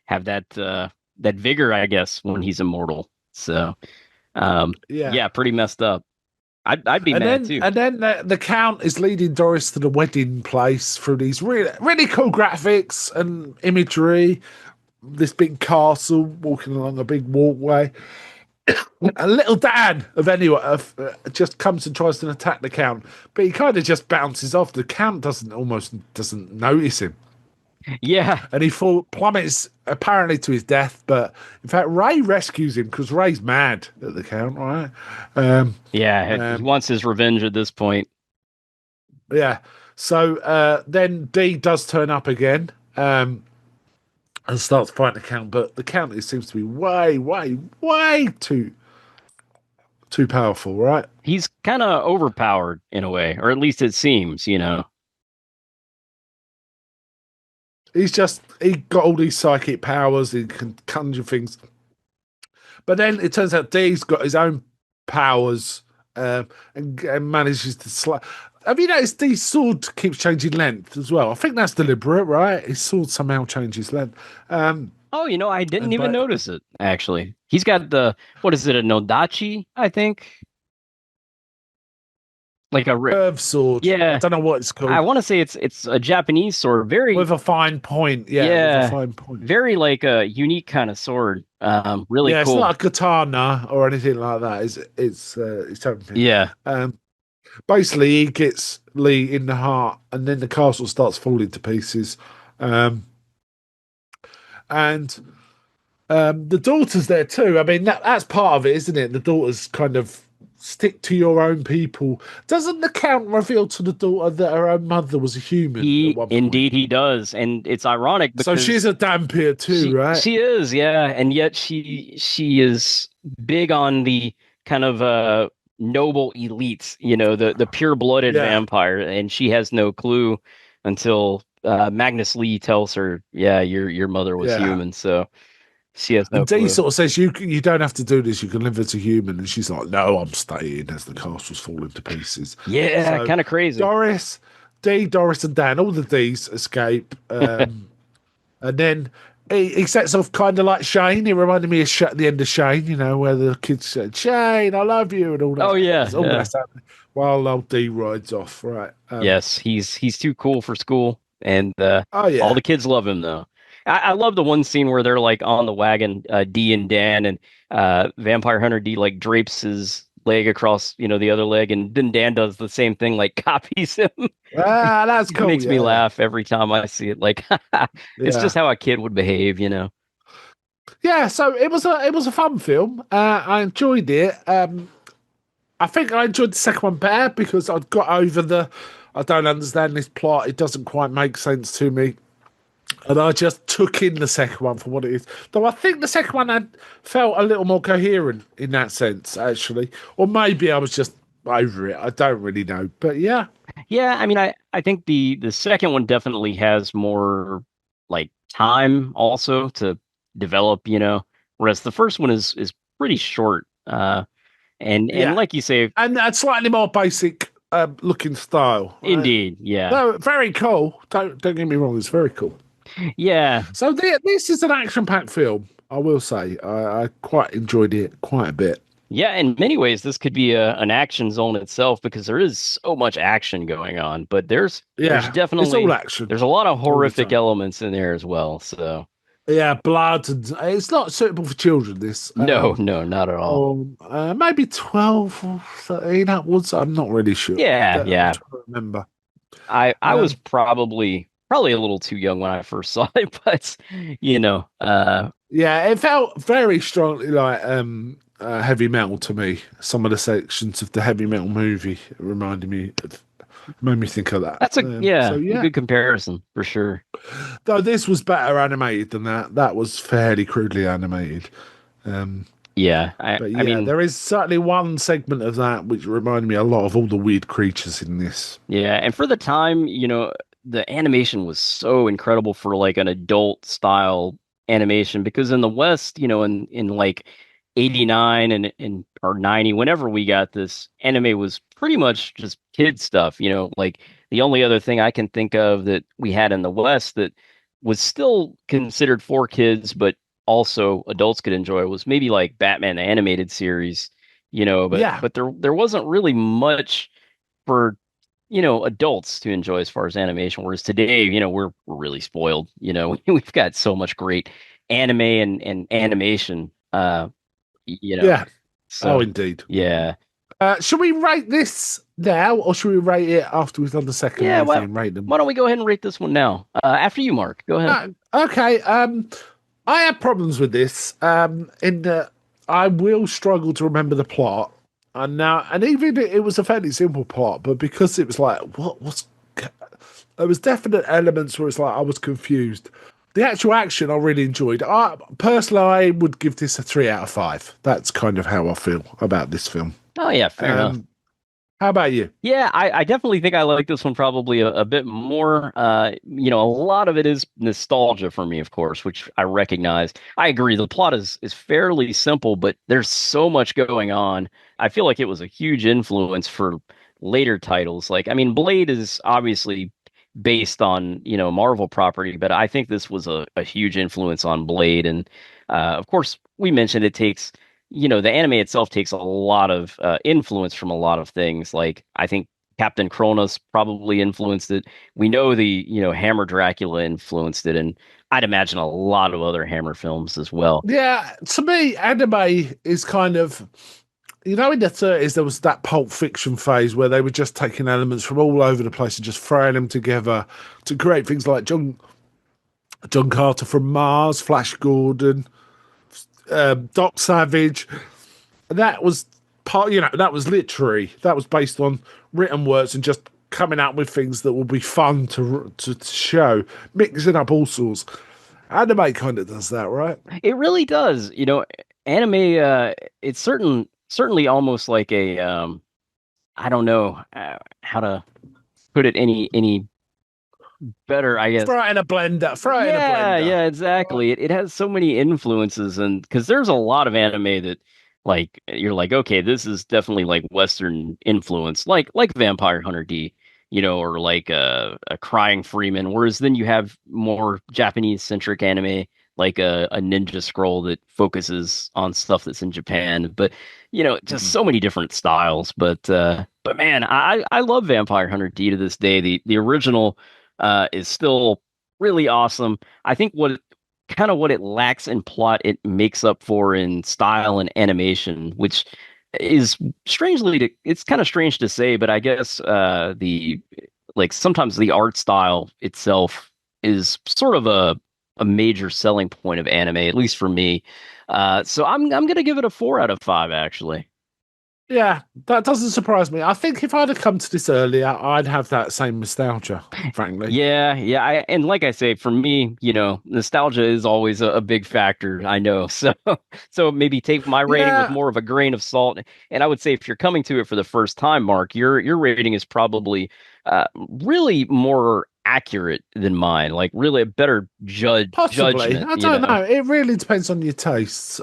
have that that vigor, I guess, when he's immortal. So, yeah, pretty messed up. I'd be mad too. And then the Count is leading Doris to the wedding place through these really, really cool graphics and imagery. This big castle, walking along a big walkway. A little Dan just comes and tries to attack the Count, but he kind of just bounces off. The Count doesn't notice him. Yeah, and he plummets apparently to his death, but in fact Ray rescues him because Ray's mad at the Count, right? He wants his revenge at this point. Yeah. So then D does turn up again and starts fighting the Count, but the Count seems to be way, way, way too powerful, right? He's kind of overpowered in a way, or at least it seems, He got all these psychic powers. He can conjure things. But then it turns out D's got his own powers and manages to Have you noticed D's sword keeps changing length as well? I think that's deliberate, right? His sword somehow changes length. I didn't even notice it, actually. He's got what is it, a Nodachi, I think? Like a curved sword. Yeah, I don't know what it's called. I want to say it's a Japanese sword, very with a fine point. Yeah, with a fine point. Very like a unique kind of sword. Really cool. It's not a katana or anything like that. It's something. Yeah. Basically, he gets Lee in the heart, and then the castle starts falling to pieces. And the daughter's there too. I mean, that's part of it, isn't it? The daughter's kind of stick to your own people. Doesn't the Count reveal to the daughter that her own mother was a human? Indeed he does, and it's ironic because so she's a Dhampir too, right? She is, yeah, and yet she is big on the kind of noble elites, the pure-blooded vampire, and she has no clue until Magnus Lee tells her, "Yeah, your mother was human." So. She has no and D clue. sort of says, you don't have to do this, you can live as a human. And she's like, no, I'm staying, as the castle's falling to pieces. Yeah, so kind of crazy. Doris and Dan, all the D's escape. And then he sets off kind of like Shane. He reminded me of the end of Shane, you know, where the kids said, "Shane, I love you," and all that. Oh yeah, All yeah. that's happening while old D rides off. Right. Yes, he's too cool for school, and Oh all yeah. the kids love him though. I love the one scene where they're like on the wagon, D and Dan, and Vampire Hunter D like drapes his leg across, the other leg, and then Dan does the same thing, like copies him. Ah, that's It cool. makes me Yeah. laugh every time I see it. Like, it's Yeah. just how a kid would behave. Yeah. So it was a fun film. I enjoyed it. I think I enjoyed the second one better because I'd got over I don't understand this plot. It doesn't quite make sense to me. And I just took in the second one for what it is. Though I think the second one had felt a little more coherent in that sense, actually. Or maybe I was just over it. I don't really know. But yeah. Yeah, I mean, I think the second one definitely has more like time also to develop, whereas the first one is pretty short. And Yeah. like you say, And a slightly more basic looking style. Right? indeed, yeah, No, very cool. Don't get me wrong, it's very cool. yeah, So this is an action-packed film, I will say. I quite enjoyed it quite a bit. yeah. In many ways, this could be an action zone itself because there is so much action going on. But there's Yeah, it's all definitely action there's a lot of all the horrific time. elements in there as well. So Yeah, blood and it's not suitable for children. This no, no, not at all. or maybe 12 or 13 upwards. I'm not really sure. Yeah, I'm yeah. trying to remember. I was Um, probably a little too young when I first saw it, but you know, uh, yeah, it felt very strongly like heavy metal to me. Some of the sections of the heavy metal movie made me think of that. that's So a yeah, good comparison for sure. though this was better animated than that. That was fairly crudely animated. Um, Yeah, I but I yeah, mean, there is certainly one segment of that which reminded me a lot of all the weird creatures in this. yeah, and for the time, the animation was so incredible for like an adult style animation because in the West, in like 89 and or 90, whenever we got this, anime was pretty much just kid stuff, like the only other thing I can think of that we had in the West that was still considered for kids, but also adults could enjoy was maybe like Batman the animated series, but Yeah, there wasn't really much for adults to enjoy as far as animation. Whereas today, we're really spoiled. We've got so much great anime and animation. You know, yeah. Oh, so indeed. yeah, Should we rate this now, or should we rate it after we've done the second yeah. and Why, everything? Rate them. why don't we go ahead and rate this one now? After you, Mark. Go ahead. Okay. I have problems with this. In that I will struggle to remember the plot, and even it was a fairly simple plot, but because it was like, there was definite elements where it's like I was confused. The actual action I really enjoyed. Personally, I would give this a 3 out of 5. That's kind of how I feel about this film. Oh yeah, fair enough. How about you? Yeah, I definitely think I like this one probably a bit more. A lot of it is nostalgia for me, of course, which I recognize. I agree. The plot is fairly simple, but there's so much going on. I feel like it was a huge influence for later titles. Like, I mean, Blade is obviously based on, Marvel property, but I think this was a huge influence on Blade. And of course, we mentioned it takes the anime itself takes a lot of influence from a lot of things. Like I think Captain Kronos probably influenced it. We know the Hammer Dracula influenced it, and I'd imagine a lot of other Hammer films as well. Yeah, to me, anime is kind of, in the 30s, there was that Pulp Fiction phase where they were just taking elements from all over the place and just throwing them together to create things like John Carter from Mars, Flash Gordon, Doc Savage. That was that was literary. That was based on written words and just coming out with things that will be fun to show, mixing up all sorts. Anime kind of does that, right? It really does. Anime. It's certainly almost like a I don't know how to put it any better, I guess. Throw it in a blender. Throw it in a blender. Yeah, exactly. It has so many influences, and because there's a lot of anime that like you're like, okay, this is definitely like Western influence, like Vampire Hunter D, or like a Crying Freeman. Whereas then you have more Japanese centric anime like a ninja scroll that focuses on stuff that's in Japan. But just so many different styles. But man, I love Vampire Hunter D to this day. The original is still really awesome. I think what it lacks in plot, it makes up for in style and animation, which is it's kind of strange to say, but I guess the like sometimes the art style itself is sort of a major selling point of anime, at least for me. So I'm gonna give it a 4 out of 5 actually. Yeah, that doesn't surprise me. I think if I'd have come to this earlier, I'd have that same nostalgia, frankly. Yeah, and like I say, for me, nostalgia is always a big factor. I know, so maybe take my rating with Yeah, more of a grain of salt. And I would say if you're coming to it for the first time, Mark, your rating is probably really more accurate than mine. Like really a better possibly. judgment. I don't know. It really depends on your tastes.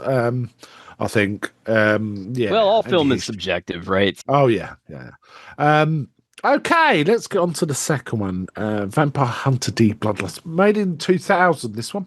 I think. Yeah. Well, all and film your is history. subjective, right? Oh yeah, yeah. Okay, let's get on to the second one. Vampire Hunter D Bloodlust. Made in 2000, this one.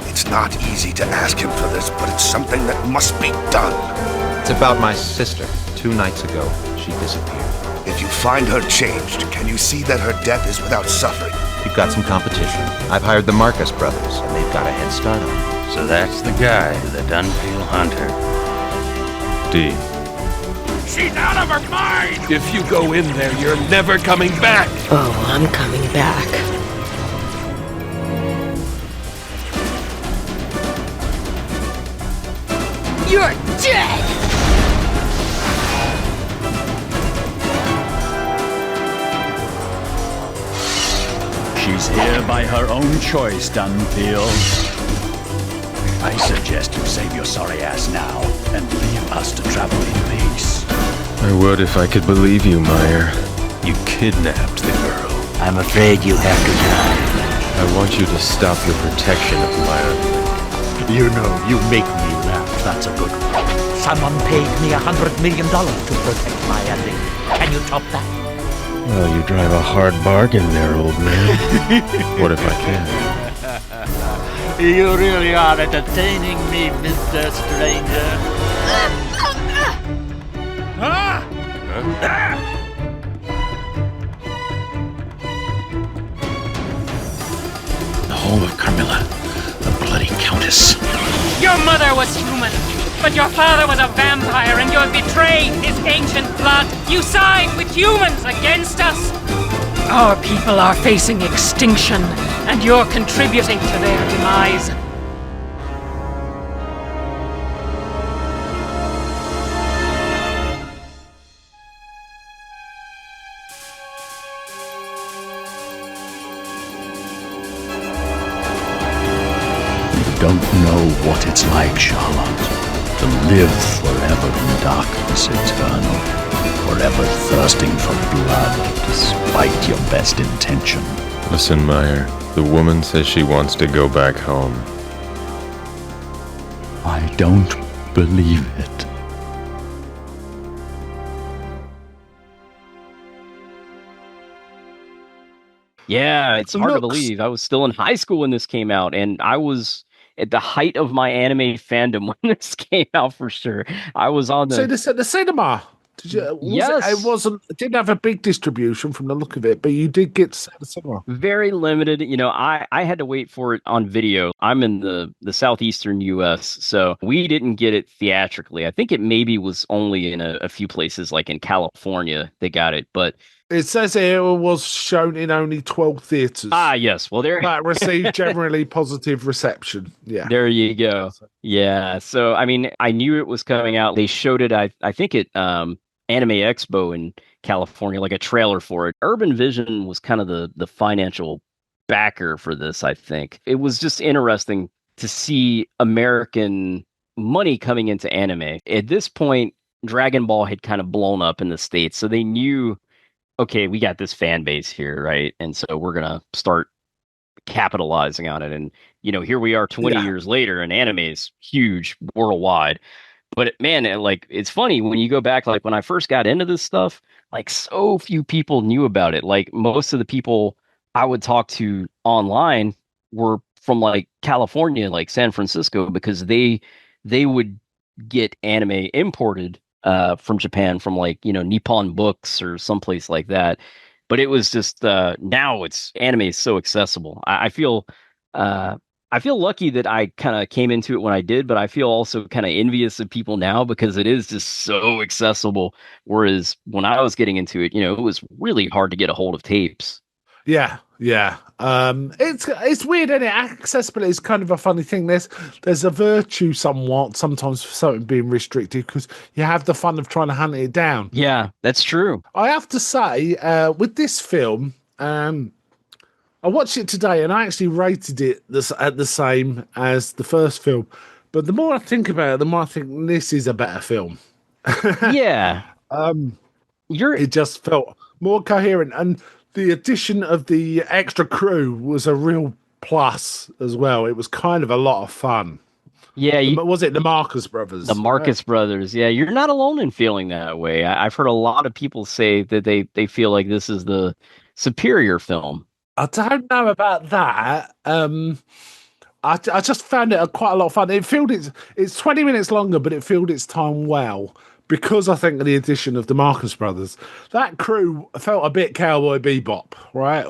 It's not easy to ask him for this, but it's something that must be done. It's about my sister. 2 nights ago, she disappeared. If you find her changed, can you see that her death is without suffering? We've got some competition. I've hired the Marcus brothers, and they've got a head start on me. So that's the guy, the Dunfield Hunter. D. She's out of her mind! If you go in there, you're never coming back! Oh, I'm coming back. You're dead! She's here by her own choice, Dunfield. I suggest you save your sorry ass now and leave us to travel in peace. I would if I could believe you, Meyer. You kidnapped the girl. I'm afraid you have to die. I want you to stop your protection of Meyer. You know, you make me laugh. That's a good one. Someone paid me $100 million to protect my ending. Can you top that? Well, you drive a hard bargain there, old man. What if I can? You really are entertaining me, Mr. Stranger. The home of Carmilla, the bloody countess. Your mother was human, but your father was a vampire and you have betrayed his ancient blood. You side with humans against us. Our people are facing extinction, and you're contributing to their demise. Don't know what it's like, Charlotte, to live forever in darkness eternal, forever thirsting for blood despite your best intention. Listen, Meyer. The woman says she wants to go back home. I don't believe it. Yeah, it's hard to believe. I was still in high school when this came out, and I was at the height of my anime fandom when this came out for sure. I was on So this at the cinema. Did you? Yes. It didn't have a big distribution from the look of it, but you did get to see the cinema. Very limited. I had to wait for it on video. I'm in the southeastern US, so we didn't get it theatrically. I think it maybe was only in a few places, like in California, they got it. But It says here it was shown in only 12 theatres. Yes. Well, that received generally positive reception. Yeah. There you go. Yeah. So, I mean, I knew it was coming out. They showed it. I think it Anime Expo in California, like a trailer for it. Urban Vision was kind of the financial backer for this, I think. It was just interesting to see American money coming into anime. At this point, Dragon Ball had kind of blown up in the States, so they knew, okay, we got this fan base here, right? And so we're gonna start capitalizing on it. And here we are 20 Yeah. years later, and anime is huge worldwide. But man, like it's funny when you go back, like when I first got into this stuff, like so few people knew about it. Like most of the people I would talk to online were from like California, like San Francisco, because they would get anime imported from Japan, from like Nippon Books or someplace like that. But it was just now it's anime is so accessible. Uh, I feel lucky that I kind of came into it when I did, but I feel also kind of envious of people now because it is just so accessible. Whereas when I was getting into it, it was really hard to get a hold of tapes. Yeah, yeah. It's weird, isn't it? Accessibility is kind of a funny thing. There's a virtue somewhat sometimes for something being restricted because you have the fun of trying to hunt it down. Yeah, that's true. I have to say, with this film, I watched it today and I actually rated it at the same as the first film. But the more I think about it, the more I think this is a better film. Yeah. It just felt more coherent, and the addition of the extra crew was a real plus as well. It was kind of a lot of fun. Yeah, was it the Marcus brothers? The Marcus brothers. Yeah, you're not alone in feeling that way. I've heard a lot of people say that they feel like this is the superior film. I don't know about that. I just found it quite a lot of fun. It's 20 minutes longer, but it filled its time well because I think of the addition of the Marcus brothers. That crew felt a bit Cowboy Bebop, right?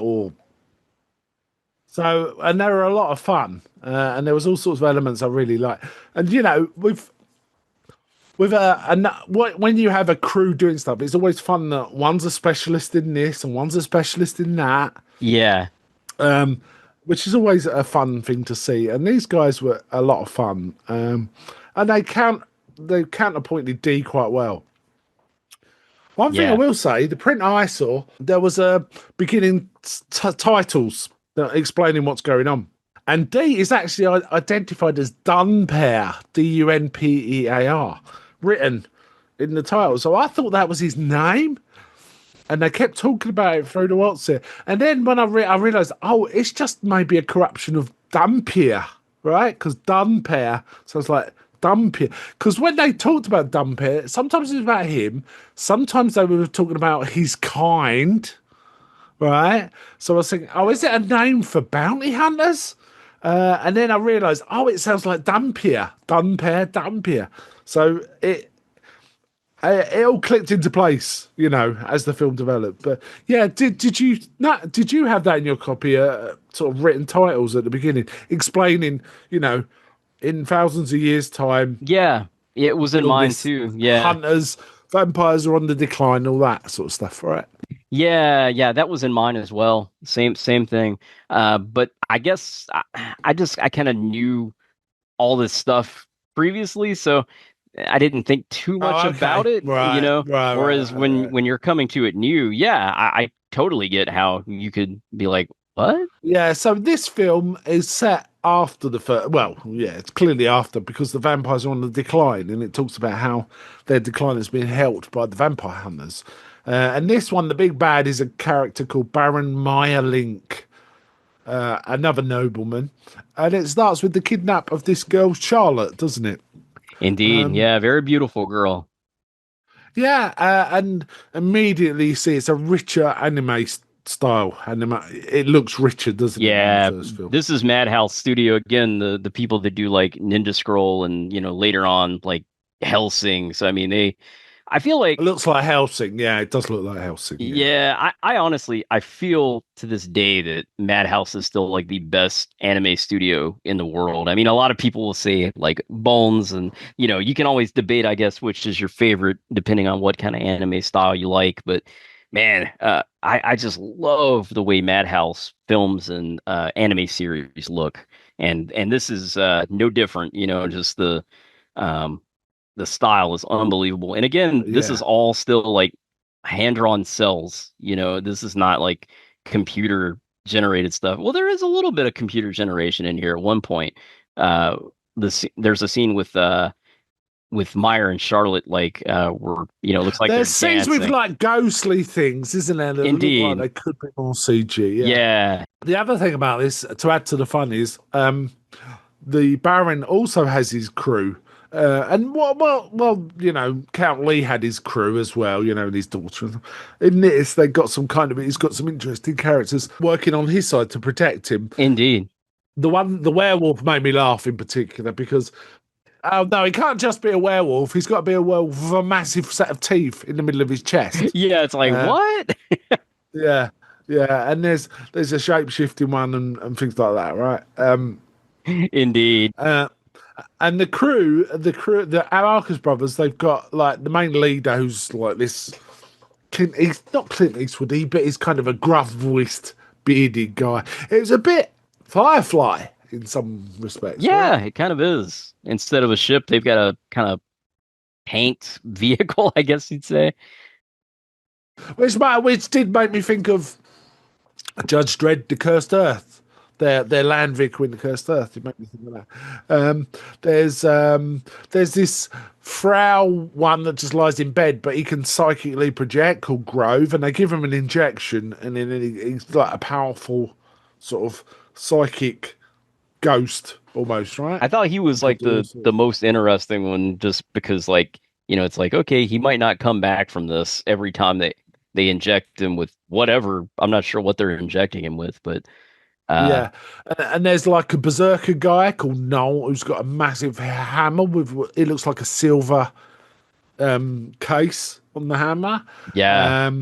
And they were a lot of fun, and there was all sorts of elements I really liked. And when you have a crew doing stuff, it's always fun that one's a specialist in this and one's a specialist in that. Yeah. Which is always a fun thing to see. And these guys were a lot of fun. And they counterpointed D quite well. One thing I will say, the print I saw, there was a beginning titles explaining what's going on. And D is actually identified as Dunpear, Dunpear, written in the title. So I thought that was his name. And they kept talking about it through the waltz here. And then when I realised, it's just maybe a corruption of Dampier, right? Because Dunpear sounds like Dampier. Because when they talked about Dampier, sometimes it was about him. Sometimes they were talking about his kind, right? So I was thinking, is it a name for bounty hunters? And then I realised, it sounds like Dampier. Dampier. So it all clicked into place, as the film developed. But yeah, did you have that in your copy? Sort of written titles at the beginning, explaining, in thousands of years' time. Yeah, it was in mine too. Yeah, hunters, vampires are on the decline, all that sort of stuff, right? Yeah, that was in mine as well. Same thing. But I guess I kind of knew all this stuff previously, so I didn't think too much about it, right, Whereas when you're coming to it new, I totally get how you could be like, what? Yeah, so this film is set after the first. Well, yeah, it's clearly after because the vampires are on the decline, and it talks about how their decline has been helped by the vampire hunters. And this one, the big bad, is a character called Baron Meyerlink, another nobleman, and it starts with the kidnap of this girl Charlotte, doesn't it? Indeed, yeah, very beautiful girl. Yeah, and immediately you see it's a richer anime style. It looks richer, doesn't it? Yeah, this is Madhouse Studio again, the people that do like Ninja Scroll and later on like Hellsing. So I mean, I feel like it looks like Hellsing. Yeah, it does look like Hellsing. Yeah, I honestly I feel to this day that Madhouse is still like the best anime studio in the world. I mean, a lot of people will say like Bones, and you can always debate, I guess, which is your favorite depending on what kind of anime style you like. But man, I just love the way Madhouse films and anime series look, and this is no different. Just the the style is unbelievable. And again, this is Yeah. all still like hand-drawn cells. This is not like computer generated stuff. Well, there is a little bit of computer generation in here at one point. Uh, there's a scene with Meyer and Charlotte, like where it looks like they're There's scenes with dancing. like ghostly things, isn't there? That look like Indeed. they could be more CG. Yeah. The other thing about this, to add to the fun, is the Baron also has his crew. And Count Lee had his crew as well, and his daughter. In this, they got he's got some interesting characters working on his side to protect him. Indeed. The werewolf made me laugh in particular because, oh no, he can't just be a werewolf. He's got to be a werewolf with a massive set of teeth in the middle of his chest. Yeah, it's like, what? Yeah, and there's a shape-shifting one and things like that, right? Indeed. And the crew, the Marcus brothers, they've got like the main leader who's like this. He's not Clint Eastwood-y, but he's kind of a gruff-voiced, bearded guy. It was a bit Firefly in some respects. Yeah, right? it kind of is. Instead of a ship, they've got a kind of paint vehicle, I guess you'd say. Which did make me think of Judge Dredd, The Cursed Earth. Their land vehicle in The Cursed Earth. It made me think of that. There's this Frau one that just lies in bed, but he can psychically project, called Grove, and they give him an injection, and then he's like a powerful sort of psychic ghost almost, right? I thought he was like the most interesting one, just because it's like, okay, he might not come back from this every time they inject him with whatever. I'm not sure what they're injecting him with, but yeah, and there's like a berserker guy called Noel who's got a massive hammer with it looks like a silver case on the hammer. Yeah.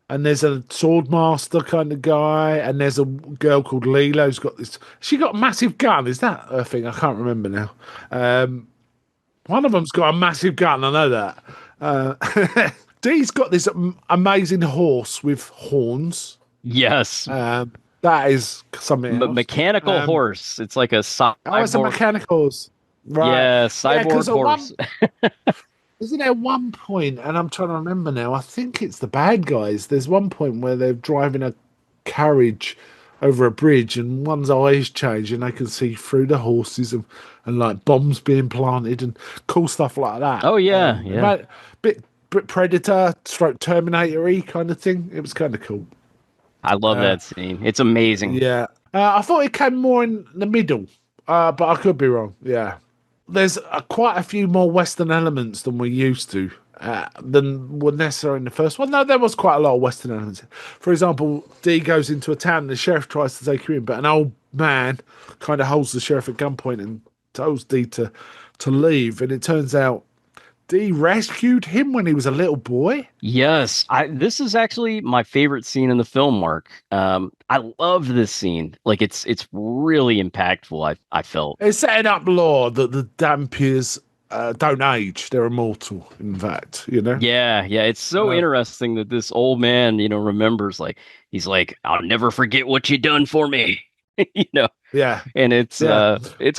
And there's a sword master kind of guy, and there's a girl called Leela who's got this. She got a massive gun. Is that her thing? I can't remember now. One of them's got a massive gun. I know that. Dee's got this amazing horse with horns. Yes. That is something else. Mechanical horse. It's like a cyborg. Oh, it's a mechanical horse. Right. Yeah, cyborg horse. Isn't there one point, and I'm trying to remember now, I think it's the bad guys. There's one point where they're driving a carriage over a bridge and one's eyes change and they can see through the horses and like bombs being planted and cool stuff like that. Oh, yeah. Bit Predator, stroke Terminator-y kind of thing. It was kind of cool. I love that scene. It's amazing. Yeah. I thought it came more in the middle, but I could be wrong. Yeah. There's quite a few more Western elements than we're used to, than were necessary in the first one. No, there was quite a lot of Western elements. For example, Dee goes into a town and the sheriff tries to take her in, but an old man kind of holds the sheriff at gunpoint and tells Dee to leave. And it turns out Dee rescued him when he was a little boy. Yes, this is actually my favorite scene in the film, Mark. I love this scene. Like it's really impactful. I felt it's setting up lore that the Dampiers don't age; they're immortal. In fact, Yeah. It's so interesting that this old man, remembers. Like he's like, "I'll never forget what you done for me." Yeah. And it's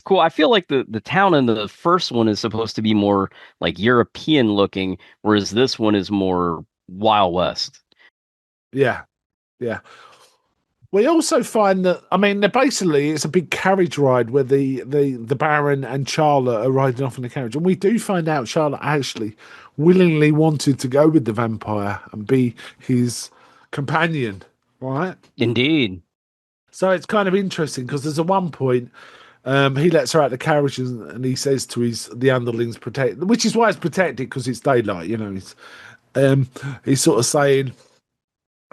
cool. I feel like the town in the first one is supposed to be more like European looking, whereas this one is more Wild West. Yeah. We also find that, it's a big carriage ride where the Baron and Charlotte are riding off in the carriage, and we do find out Charlotte actually willingly wanted to go with the vampire and be his companion, right? Indeed. So it's kind of interesting because there's a one point he lets her out the carriage and he says to the underlings protect, which is why it's protected because it's daylight. He's sort of saying,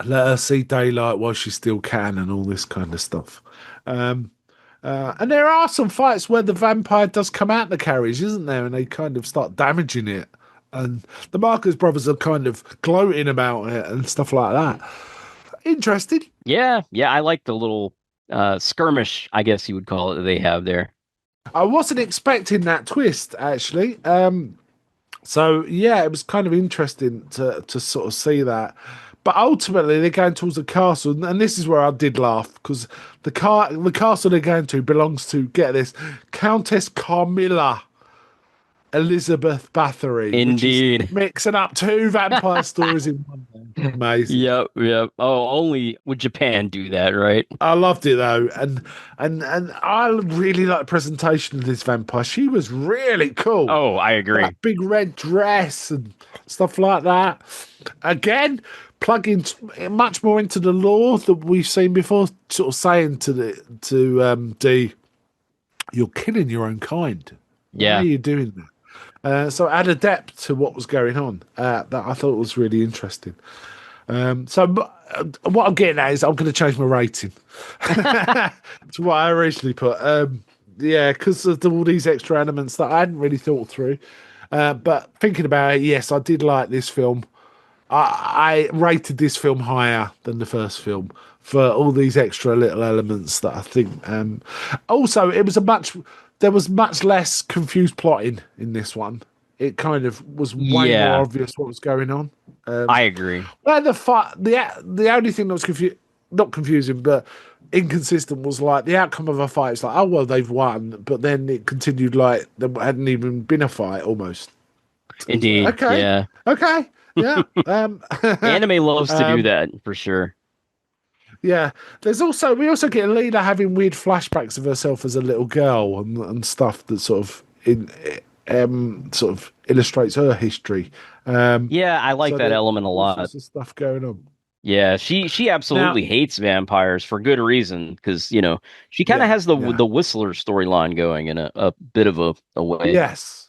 let her see daylight while she still can and all this kind of stuff. And there are some fights where the vampire does come out the carriage, isn't there? And they kind of start damaging it. And the Marcus brothers are kind of gloating about it and stuff like that. Interesting. Yeah, I like the little skirmish, I guess you would call it, that they have there. I wasn't expecting that twist, actually. So, yeah, it was kind of interesting to sort of see that. But ultimately, they're going towards the castle, and this is where I did laugh, because the castle they're going to belongs to, get this, Countess Carmilla. Elizabeth Bathory. Indeed. Which is mixing up two vampire stories in one. Amazing. Yep. Oh, only would Japan do that, right? I loved it though, and I really like the presentation of this vampire. She was really cool. Oh, I agree. That big red dress and stuff like that. Again, plugging much more into the lore that we've seen before. Sort of saying to Dee, "You're killing your own kind. Yeah. Why are you doing that?" So add a depth to what was going on. That I thought was really interesting. So what I'm getting at is I'm going to change my rating to what I originally put. Because of all these extra elements that I hadn't really thought through. But thinking about it, yes, I did like this film. I rated this film higher than the first film for all these extra little elements that I think. Also, there was much less confused plotting in this one. It kind of was way more obvious what was going on. I agree. Well, the only thing that was not confusing, but inconsistent was like the outcome of a fight. It's like, oh well, they've won, but then it continued like there hadn't even been a fight almost. Indeed. Okay. Yeah. Okay. Yeah. Anime loves to do that for sure. Yeah. We also get Lena having weird flashbacks of herself as a little girl and stuff that sort of illustrates her history. I like that element a lot. Lots of stuff going on. Yeah, she absolutely hates vampires for good reason because she kind of has the Whistler storyline going in a bit of a way. Yes,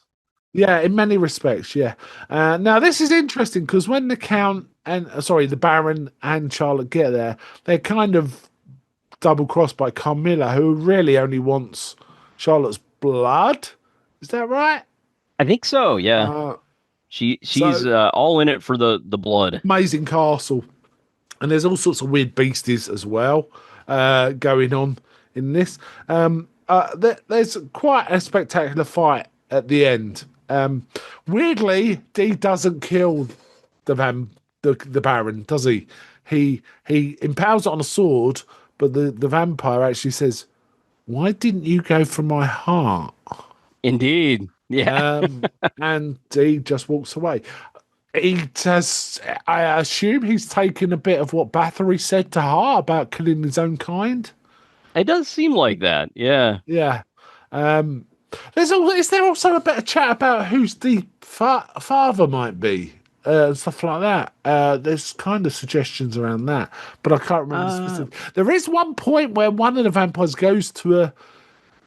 yeah, in many respects, yeah. Now this is interesting because when the Count and the Baron and Charlotte get there, they're kind of double crossed by Carmilla, who really only wants Charlotte's blood. Is that right? I think so. Yeah, she's all in it for the blood. Amazing castle, and there's all sorts of weird beasties as well going on in this. There's quite a spectacular fight at the end. Weirdly, Dee doesn't kill the Baron, does he? He impales it on a sword, but the vampire actually says, "Why didn't you go for my heart?" Indeed. Yeah. And he just walks away. I assume he's taken a bit of what Bathory said to heart about killing his own kind. It does seem like that. Yeah. Yeah. Is there also a bit of chat about who's the father might be? Stuff like that. There's kind of suggestions around that, but I can't remember specifically. There is one point where one of the vampires goes to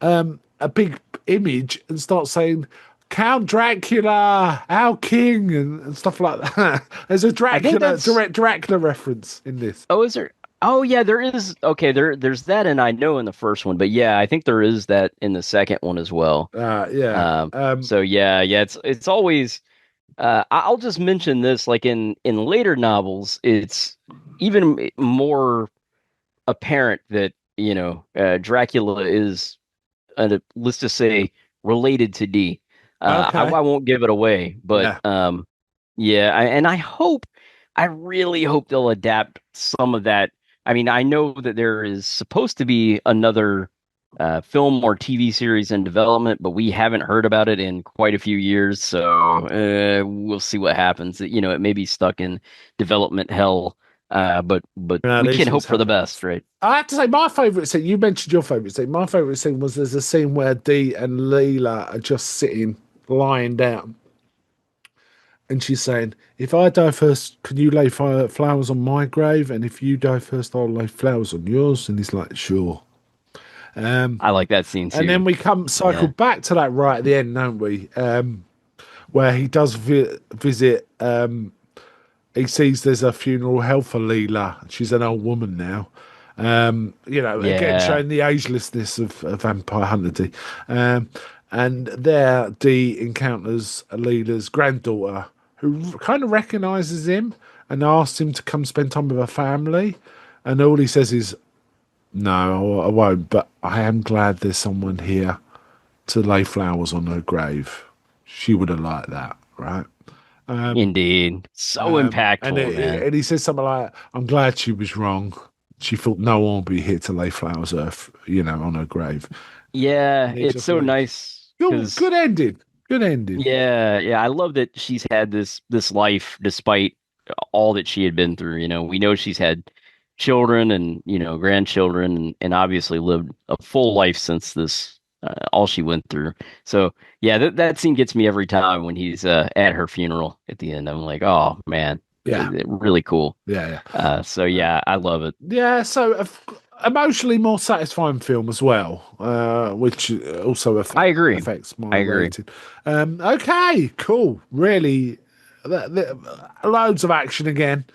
a big image and starts saying, "Count Dracula, our king," and stuff like that. There's a direct Dracula reference in this. Oh, is there? Oh, yeah, there is. Okay, there's that, and I know in the first one, but yeah, I think there is that in the second one as well. So yeah, it's always. I'll just mention this, like in later novels, it's even more apparent that Dracula is, let's just say, related to Dee. I won't give it away, but and I really hope they'll adapt some of that. I mean, I know that there is supposed to be another film or TV series in development, but we haven't heard about it in quite a few years. So we'll see what happens. It may be stuck in development hell, but we can hope for the best, right? I have to say, my favourite scene, you mentioned your favourite scene. My favourite scene was there's a scene where Dee and Leela are just sitting, lying down. And she's saying, "If I die first, can you lay flowers on my grave? And if you die first, I'll lay flowers on yours." And he's like, "Sure." I like that scene too. And then we cycle back to that right at the end, don't we? Where he does visit. He sees there's a funeral held for Leela. She's an old woman now. Again showing the agelessness of Vampire Hunter D. And there, Dee encounters Leela's granddaughter, who kind of recognises him and asks him to come spend time with her family. And all he says is, "No, I won't, but I am glad there's someone here to lay flowers on her grave. She would have liked that, right?" Indeed. So impactful, man. And he says something like, "I'm glad she was wrong. She thought no one would be here to lay flowers on her grave." Yeah, it's so nice. Good ending. Good ending. Yeah. I love that she's had this life despite all that she had been through. We know she's had children and grandchildren and obviously lived a full life since this all she went through. So yeah, that scene gets me every time when he's at her funeral at the end. I'm like, oh man, Yeah. really cool. Yeah. So yeah, I love it. Yeah, so emotionally more satisfying film as well, which also I agree. affects my rating. Okay, cool. Really, loads of action again.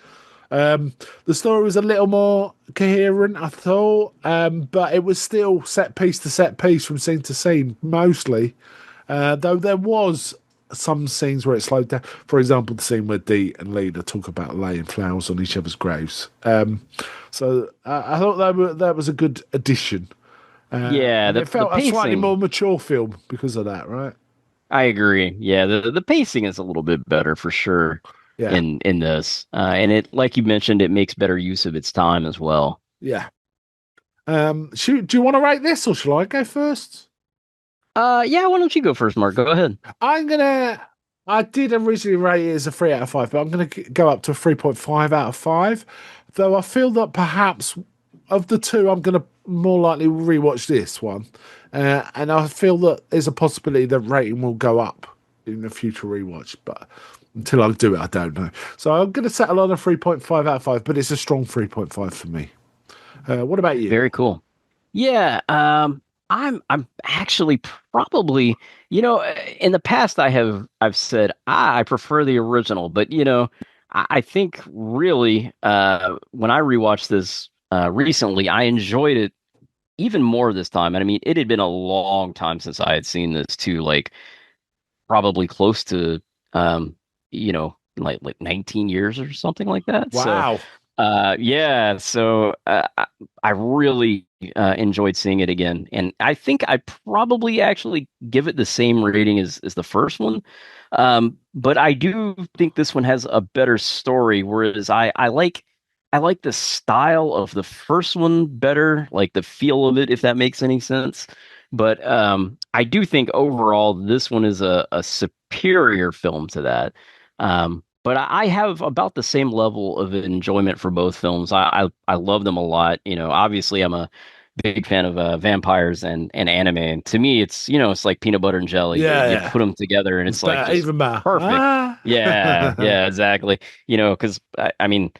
The story was a little more coherent, I thought, but it was still set piece to set piece from scene to scene, mostly. Though there was some scenes where it slowed down. For example, the scene where Dee and Lena talk about laying flowers on each other's graves. So I thought that was a good addition. And it felt a slightly more mature film because of that, right? I agree. Yeah, the pacing is a little bit better for sure. Yeah. In this, and it, like you mentioned, it makes better use of its time as well. Yeah. Do you want to rate this, or shall I go first? Yeah. Why don't you go first, Mark? Go ahead. I did originally rate it as a 3 out of 5, but I'm gonna go up to a 3.5 out of 5. Though I feel that perhaps of the two, I'm gonna more likely rewatch this one, and I feel that there's a possibility that rating will go up in a future rewatch, but until I do it, I don't know. So I'm going to settle on a 3.5 out of 5, but it's a strong 3.5 for me. What about you? Very cool. Yeah, I'm actually probably, in the past I've said I prefer the original, but I think really when I rewatched this recently, I enjoyed it even more this time. And I mean, it had been a long time since I had seen this too, like probably close to like 19 years or something like that. Wow. So, yeah. So I really enjoyed seeing it again, and I think I probably actually give it the same rating as the first one. But I do think this one has a better story, whereas I like the style of the first one better, like the feel of it, if that makes any sense. But I do think overall this one is a superior film to that. But I have about the same level of enjoyment for both films. I love them a lot. Obviously I'm a big fan of vampires and anime. And to me, it's like peanut butter and jelly. You put them together and it's like even better. Perfect. Yeah, exactly. Because I mean,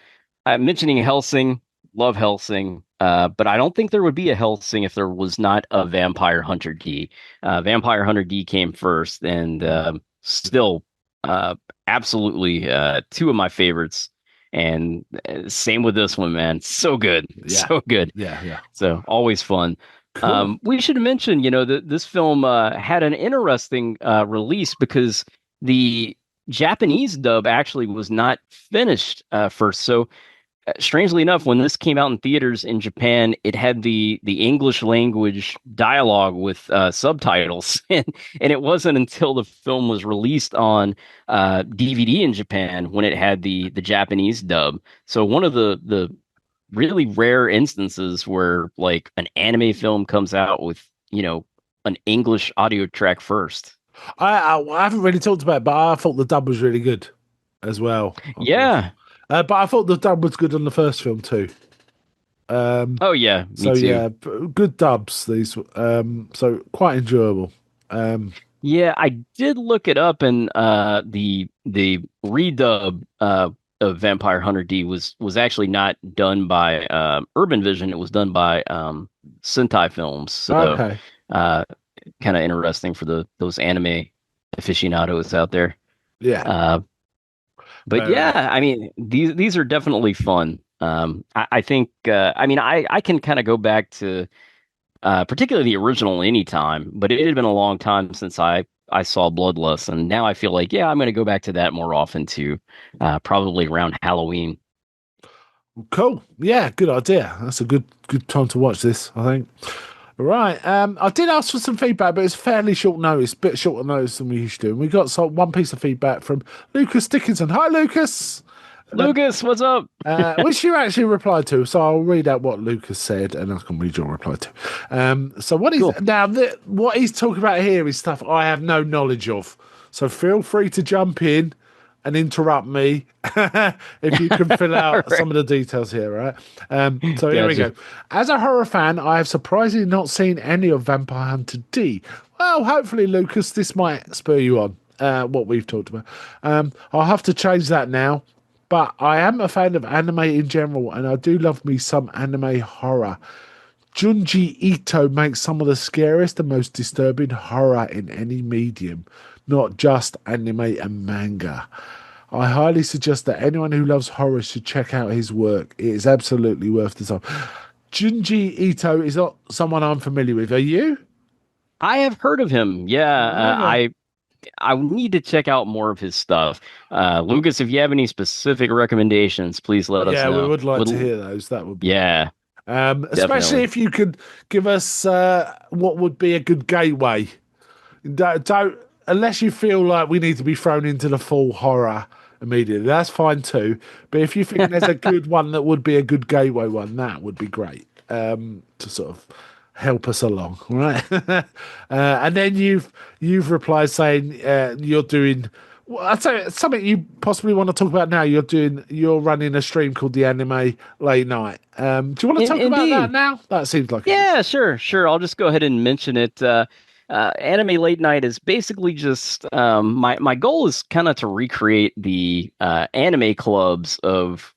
mentioning Helsing, love Helsing. But I don't think there would be a Helsing if there was not a Vampire Hunter D. Vampire Hunter D came first, and still absolutely two of my favorites. And same with this one, man. So good. Yeah. So good. Yeah. So always fun. Cool. We should mention, that this film had an interesting release because the Japanese dub actually was not finished first. So strangely enough, when this came out in theaters in Japan, it had the English language dialogue with subtitles, and it wasn't until the film was released on DVD in Japan when it had the Japanese dub. So one of the really rare instances where like an anime film comes out with an English audio track first. I haven't really talked about it, but I thought the dub was really good as well. Yeah. But I thought the dub was good on the first film too. Oh yeah, me too. Yeah, good dubs. These, so quite enjoyable. Yeah, I did look it up, and the redub of Vampire Hunter D was actually not done by Urban Vision. It was done by Sentai Films. So, okay. Kind of interesting for those anime aficionados out there. Yeah. But yeah, I mean, these are definitely fun. I think, I mean, I can kind of go back to particularly the original anytime, but it had been a long time since I saw Bloodlust, and now I feel like, yeah, I'm going to go back to that more often too, probably around Halloween. Cool. Yeah, good idea. That's a good time to watch this, I think. Right. I did ask for some feedback, but it's fairly short notice, a bit shorter notice than we used to. And we got one piece of feedback from Lucas Dickinson. Hi, Lucas. Lucas, what's up? Which you actually replied to, so I'll read out what Lucas said, and I can read your reply to. So what he's now what he's talking about here is stuff I have no knowledge of. So feel free to jump in and interrupt me if you can fill out some of the details here, right? So here we go. As a horror fan, I have surprisingly not seen any of Vampire Hunter D. Well, hopefully, Lucas, this might spur you on what we've talked about. I'll have to change that now. But I am a fan of anime in general, and I do love me some anime horror. Junji Ito makes some of the scariest and most disturbing horror in any medium, not just anime and manga. I highly suggest that anyone who loves horror should check out his work. It is absolutely worth the time. Junji Ito is not someone I'm familiar with. Are you? I have heard of him. Yeah, I need to check out more of his stuff. Lucas, if you have any specific recommendations, please let us know. Yeah, we would like to hear those. That would be definitely. especially if you could give us what would be a good gateway. Don't unless you feel like we need to be thrown into the full horror immediately. That's fine too. But if you think there's a good one that would be a good gateway one, that would be great to sort of help us along, right? And then you've replied saying you're doing. Well, I'd say something you possibly want to talk about now. You're running a stream called the Anime Late Night. Do you want to talk about that now? That seems like sure. I'll just go ahead and mention it. Anime Late Night is basically just my goal is kind of to recreate the anime clubs of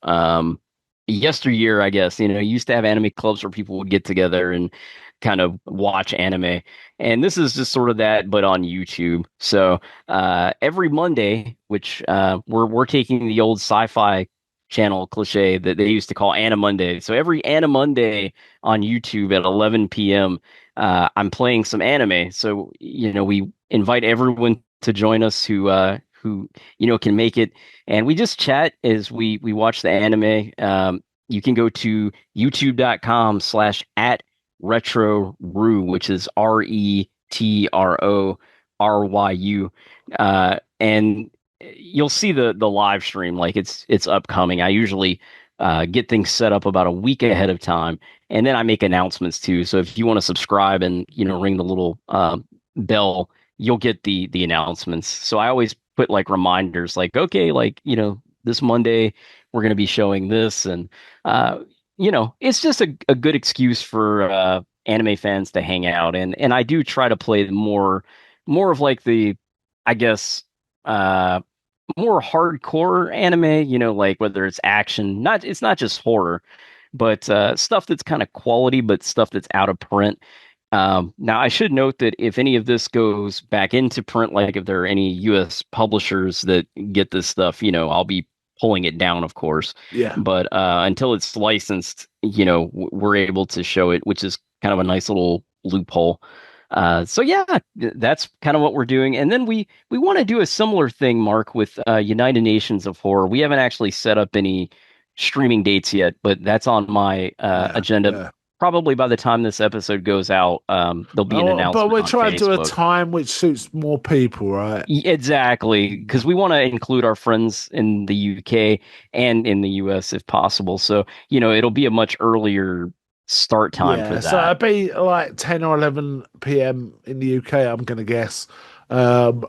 yesteryear. I guess used to have anime clubs where people would get together and kind of watch anime, and this is just sort of that, but on YouTube. So every Monday, which we're taking the old sci-fi channel cliche that they used to call Anna Monday. So every Anna Monday on YouTube at 11 p.m. I'm playing some anime. So we invite everyone to join us who can make it, and we just chat as we watch the anime. You can go to youtube.com/@RetroRyu, which is RetroRyu, and you'll see the live stream like it's upcoming. I usually get things set up about a week ahead of time, and then I make announcements too. So if you want to subscribe and ring the little bell, you'll get the announcements. So I always put like reminders, like this Monday we're going to be showing this, and it's just a good excuse for anime fans to hang out, and I do try to play more of like the, I guess, more hardcore anime, like whether it's action, it's not just horror, but stuff that's kind of quality, but stuff that's out of print. Now I should note that if any of this goes back into print, like if there are any US publishers that get this stuff, I'll be pulling it down, of course. Yeah. But until it's licensed, we're able to show it, which is kind of a nice little loophole. So yeah, that's kind of what we're doing. And then we want to do a similar thing, Mark, with United Nations of Horror. We haven't actually set up any streaming dates yet, but that's on my agenda. Yeah. Probably by the time this episode goes out, there'll be an announcement. But we're trying Facebook. to do a time which suits more people, right? Exactly, because we want to include our friends in the UK and in the US if possible. So, it'll be a much earlier start time for that. So it'll be like 10 or 11 p.m. in the UK, I'm going to guess. And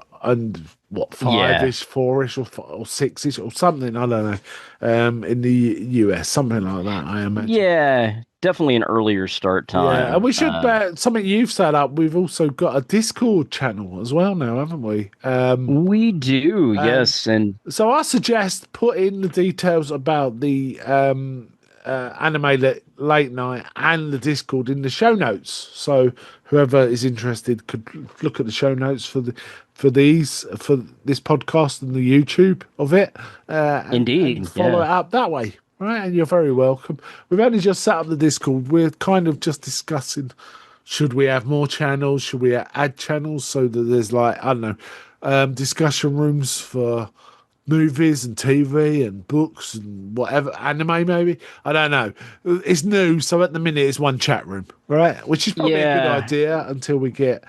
what, 5-ish, 4-ish, or 6-ish, or something, I don't know. In the US, something like that, I imagine. Yeah, definitely an earlier start time. Yeah, and we should, something you've set up, we've also got a Discord channel as well now, haven't we? We do, yes. And so I suggest put in the details about the Anime Late Night and the Discord in the show notes, so whoever is interested could look at the show notes for this podcast and the YouTube of it. Indeed, and follow it up that way, right? And you're very welcome. We've only just set up the Discord. We're kind of just discussing: should we have more channels? Should we add channels so that there's discussion rooms for movies and TV and books and whatever, anime maybe? I don't know. It's new, so at the minute it's one chat room, right? Which is probably a good idea until we get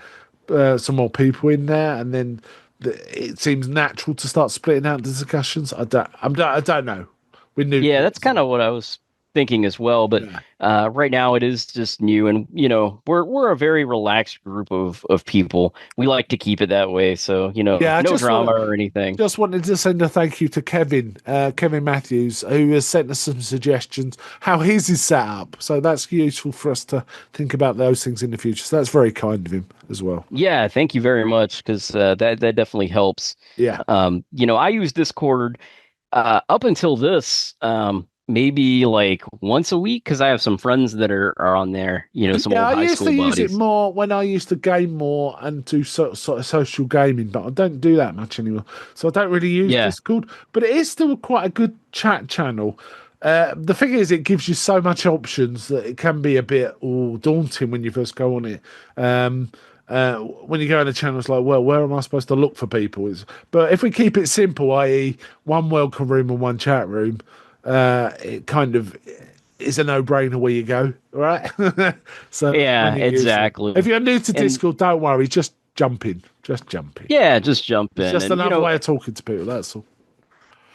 some more people in there, and then it seems natural to start splitting out the discussions. I don't know. Yeah, that's kind of what I was thinking as well. But right now it is just new, and we're a very relaxed group of people. We like to keep it that way, so no drama or anything. Just wanted to send a thank you to Kevin Matthews, who has sent us some suggestions how his is set up. So that's useful for us to think about those things in the future. So that's very kind of him as well. Yeah, thank you very much, because that definitely helps. Yeah. I use Discord up until this. Maybe like once a week, because I have some friends that are on there, some old high school buddies. I used to use it more when I used to game more and do sort of social gaming, but I don't do that much anymore. So I don't really use Discord, but it is still quite a good chat channel. The thing is, it gives you so much options that it can be a bit daunting when you first go on it. When you go on the channel, it's like, well, where am I supposed to look for people? But if we keep it simple, i.e. one welcome room and one chat room, it kind of is a no-brainer where you go, right? So yeah, exactly. If you're new to Discord, don't worry, just jump in. Yeah, just jump in. It's just another way of talking to people, that's all.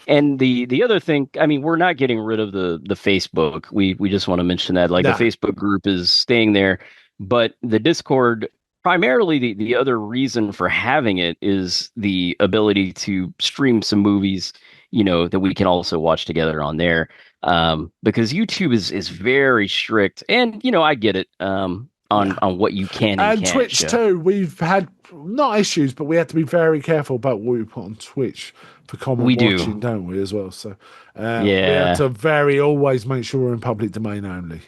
And the other thing, I mean, we're not getting rid of the Facebook. We just want to mention that, the Facebook group is staying there, but the Discord, primarily the other reason for having it is the ability to stream some movies, that we can also watch together on there. Because YouTube is very strict, and I get it on what you can and can't Twitch show. Too. We've had not issues, but we have to be very careful about what we put on Twitch for common watching, don't we, as well? So we have to always make sure we're in public domain only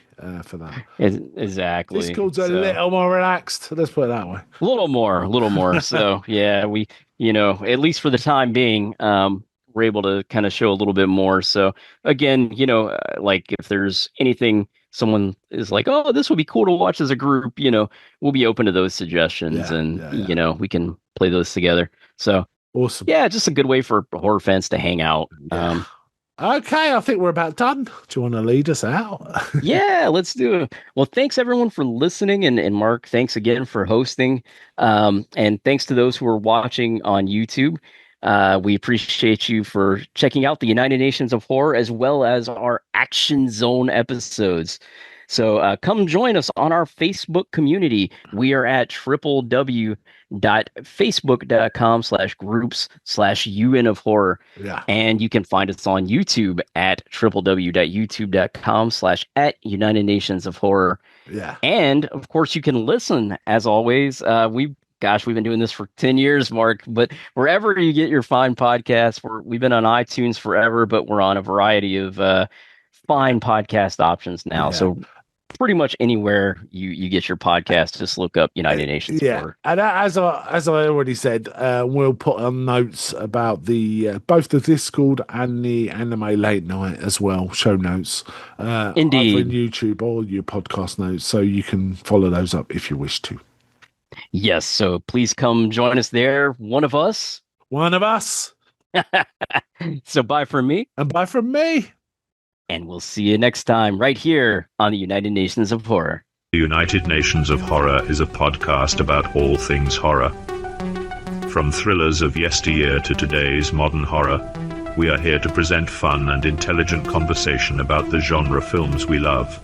for that. Exactly. Discord's a little more relaxed. Let's put it that way. A little more. So yeah, we at least for the time being, we're able to kind of show a little bit more. So again, if there's anything someone is like, oh, this would be cool to watch as a group, we'll be open to those suggestions, we can play those together. So awesome. Yeah, just a good way for horror fans to hang out. Okay, I think we're about done. Do you want to lead us out? Yeah, let's do it. Well, thanks everyone for listening, and Mark, thanks again for hosting. And thanks to those who are watching on YouTube. We appreciate you for checking out the United Nations of Horror, as well as our Action Zone episodes. So come join us on our Facebook community. We are at www.facebook.com/groups/UN of Horror. Yeah. And you can find us on YouTube at www.youtube.com/@United Nations of Horror. Yeah. And of course, you can listen, as always. We've been doing this for 10 years, Mark, but wherever you get your fine podcasts, we've been on iTunes forever, but we're on a variety of fine podcast options now. Yeah. So pretty much anywhere you get your podcast, just look up United Nations. Yeah. And as I already said, we'll put on notes about both the Discord and the Anime Late Night as well, show notes. Indeed. Either on YouTube or your podcast notes, so you can follow those up if you wish to. Yes, so please come join us there. One of us. So bye from me. And bye from me. And we'll see you next time right here on the United Nations of Horror. The United Nations of Horror is a podcast about all things horror. From thrillers of yesteryear to today's modern horror, we are here to present fun and intelligent conversation about the genre films we love.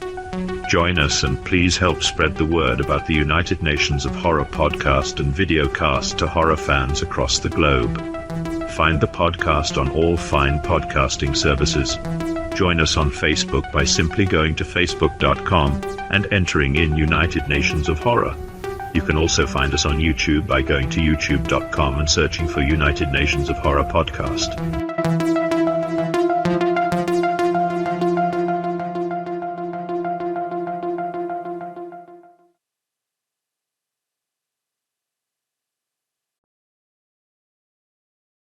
Join us and please help spread the word about the United Nations of Horror podcast and videocast to horror fans across the globe. Find the podcast on all fine podcasting services. Join us on Facebook by simply going to facebook.com and entering in United Nations of Horror. You can also find us on YouTube by going to youtube.com and searching for United Nations of Horror podcast.